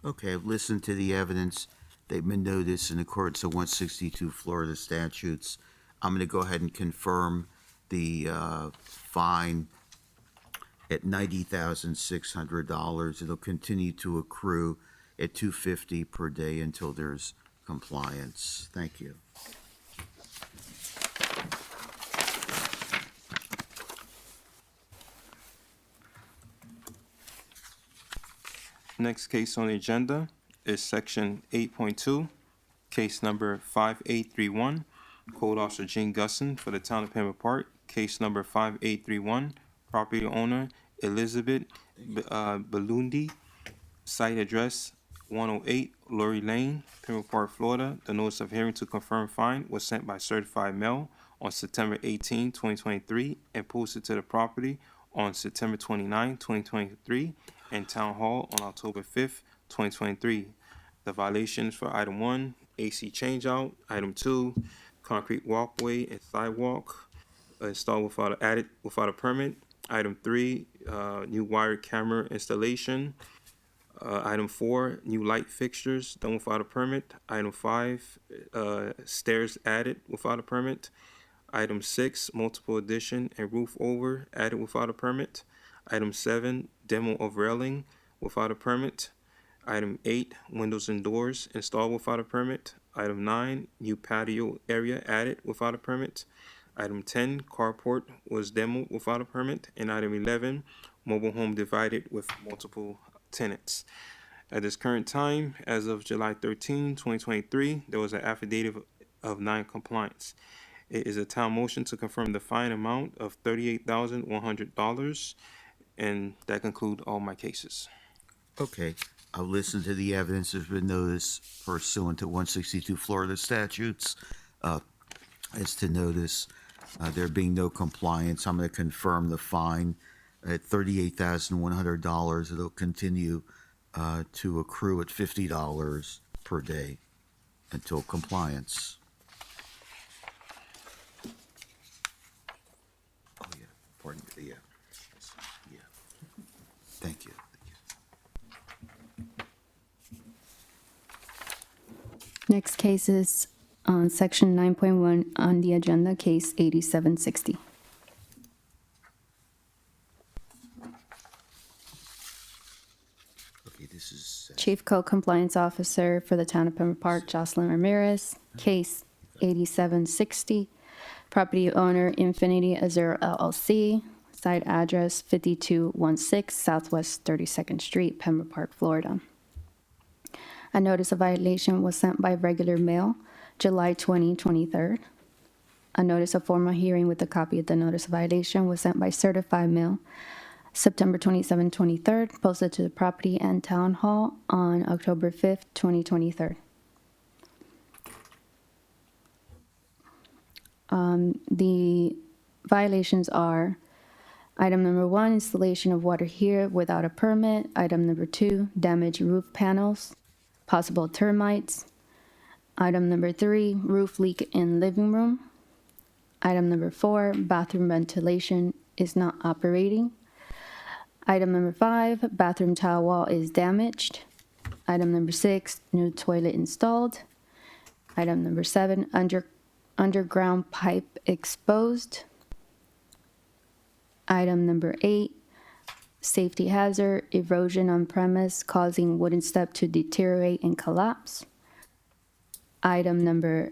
Okay, I've listened to the evidence. They've been noticed in accordance with 162 Florida statutes. I'm going to go ahead and confirm the fine at $90,600. It'll continue to accrue at $250 per day until there's compliance. Thank you. Next case on the agenda is section 8.2, case number 5831, Code Officer Gene Gustin for the town of Pembroke Park, case number 5831, property owner Elizabeth Belundi, site address 108 Lori Lane, Pembroke Park, Florida. The notice of hearing to confirm fine was sent by certified mail on September 18, 2023, and posted to the property on September 29, 2023, and Town Hall on October 5th, 2023. The violations for item 1, AC changeout, item 2, concrete walkway and sidewalk installed without a permit, item 3, new wired camera installation, item 4, new light fixtures done without a permit, item 5, stairs added without a permit, item 6, multiple addition and roof over added without a permit, item 7, demo of railing without a permit, item 8, windows and doors installed without a permit, Item 9, new patio area added without a permit. Item 10, carport was demoed without a permit. And item 11, mobile home divided with multiple tenants. At this current time, as of July 13, 2023, there was an affidavit of non-compliance. It is a town motion to confirm the fine amount of $38,100, and that concludes all my cases. Okay, I'll listen to the evidence. There's been notice pursuant to 162 Florida statutes as to notice there being no compliance. I'm going to confirm the fine at $38,100. It'll continue to accrue at $50 per day until compliance. Oh, yeah, pardon me, yeah. Yeah. Thank you. Next case is on section 9.1 on the agenda, case 8760. Okay, this is Chief Code Compliance Officer for the Town of Pembroke Park, Jocelyn Ramirez, case 8760. Property owner Infinity Azure LLC, site address 5216 Southwest 32nd Street, Pembroke Park, Florida. A notice of violation was sent by regular mail, July 23rd. A notice of formal hearing with a copy of the notice of violation was sent by certified mail, September 27, 23rd, posted to the property and town hall on October 5th, 2023. The violations are item number 1, installation of water heater without a permit. Item number 2, damaged roof panels, possible termites. Item number 3, roof leak in living room. Item number 4, bathroom ventilation is not operating. Item number 5, bathroom tile wall is damaged. Item number 6, new toilet installed. Item number 7, underground pipe exposed. Item number 8, safety hazard, erosion on premise causing wooden step to deteriorate and collapse. Item number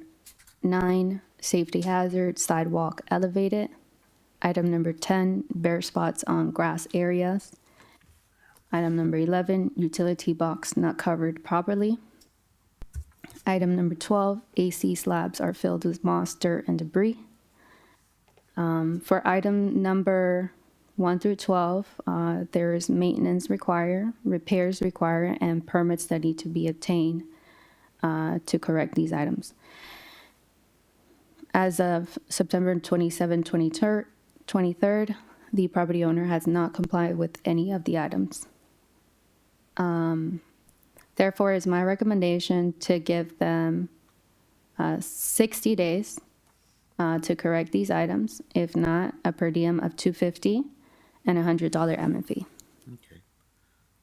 9, safety hazard, sidewalk elevated. Item number 10, bare spots on grass areas. Item number 11, utility box not covered properly. Item number 12, AC slabs are filled with moss, dirt, and debris. For item number 1 through 12, there is maintenance required, repairs required, and permits that need to be obtained to correct these items. As of September 27, 23rd, the property owner has not complied with any of the items. Therefore, it's my recommendation to give them 60 days to correct these items. If not, a per diem of $250 and a $100 admin fee. okay.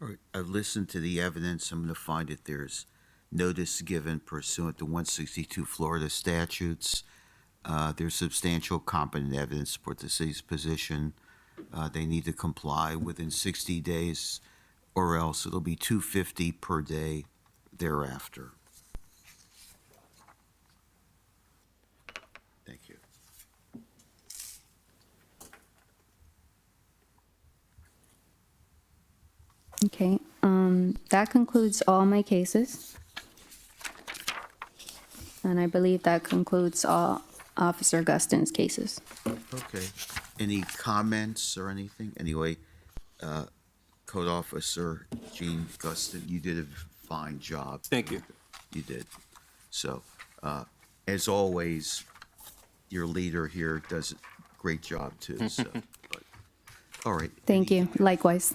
All right, I've listened to the evidence. I'm going to find that there's notice given pursuant to 162 Florida statutes. There's substantial competent evidence to support the city's position. They need to comply within 60 days, or else it'll be $250 per day thereafter. Thank you. Okay, that concludes all my cases. And I believe that concludes all Officer Gustin's cases. Okay. Any comments or anything? Anyway, Code Officer Gene Gustin, you did a fine job. Thank you. You did. So, as always, your leader here does a great job too, so. But, all right. Thank you. Likewise.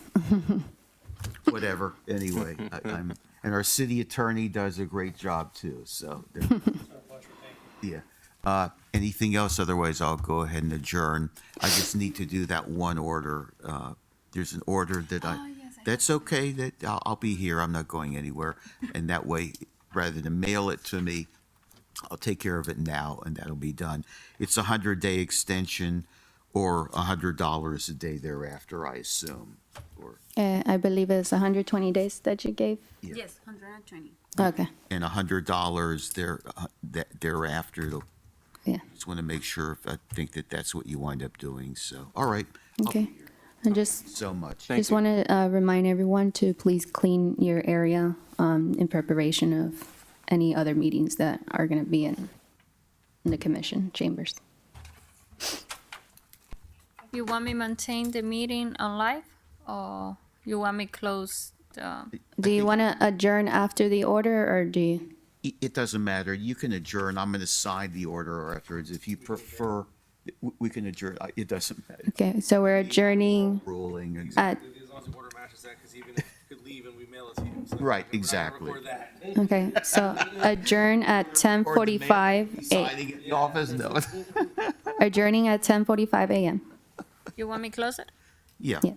Whatever, anyway. I'm, and our city attorney does a great job too, so. Yeah. Anything else? Otherwise, I'll go ahead and adjourn. I just need to do that one order. There's an order that that's okay, that I'll be here. I'm not going anywhere. And that way, rather than mail it to me, I'll take care of it now and that'll be done. It's a 100-day extension or $100 a day thereafter, I assume. or, I believe it's 120 days that you gave. Yes, 120. Okay, and $100 thereafter. yeah, Just want to make sure, if I think that that's what you wind up doing, so, all right. okay. And just So much. Thank you. want to remind everyone to please clean your area in preparation of any other meetings that are going to be in the commission chambers. You want me maintain the meeting on live, or you want me close the? Do you want to adjourn after the order, or do you? It doesn't matter. You can adjourn. I'm going to sign the order afterwards. If you prefer, we can adjourn. It doesn't matter. Okay, so we're adjourning Ruling. at, As long as the order matches that, because even if you could leave and we mail it to you. So Right, we're not gonna exactly. record that. okay, so adjourn at 10:45, Signing in the office? No. adjourning at 10:45 a.m. You want me close it? Yeah. Yeah.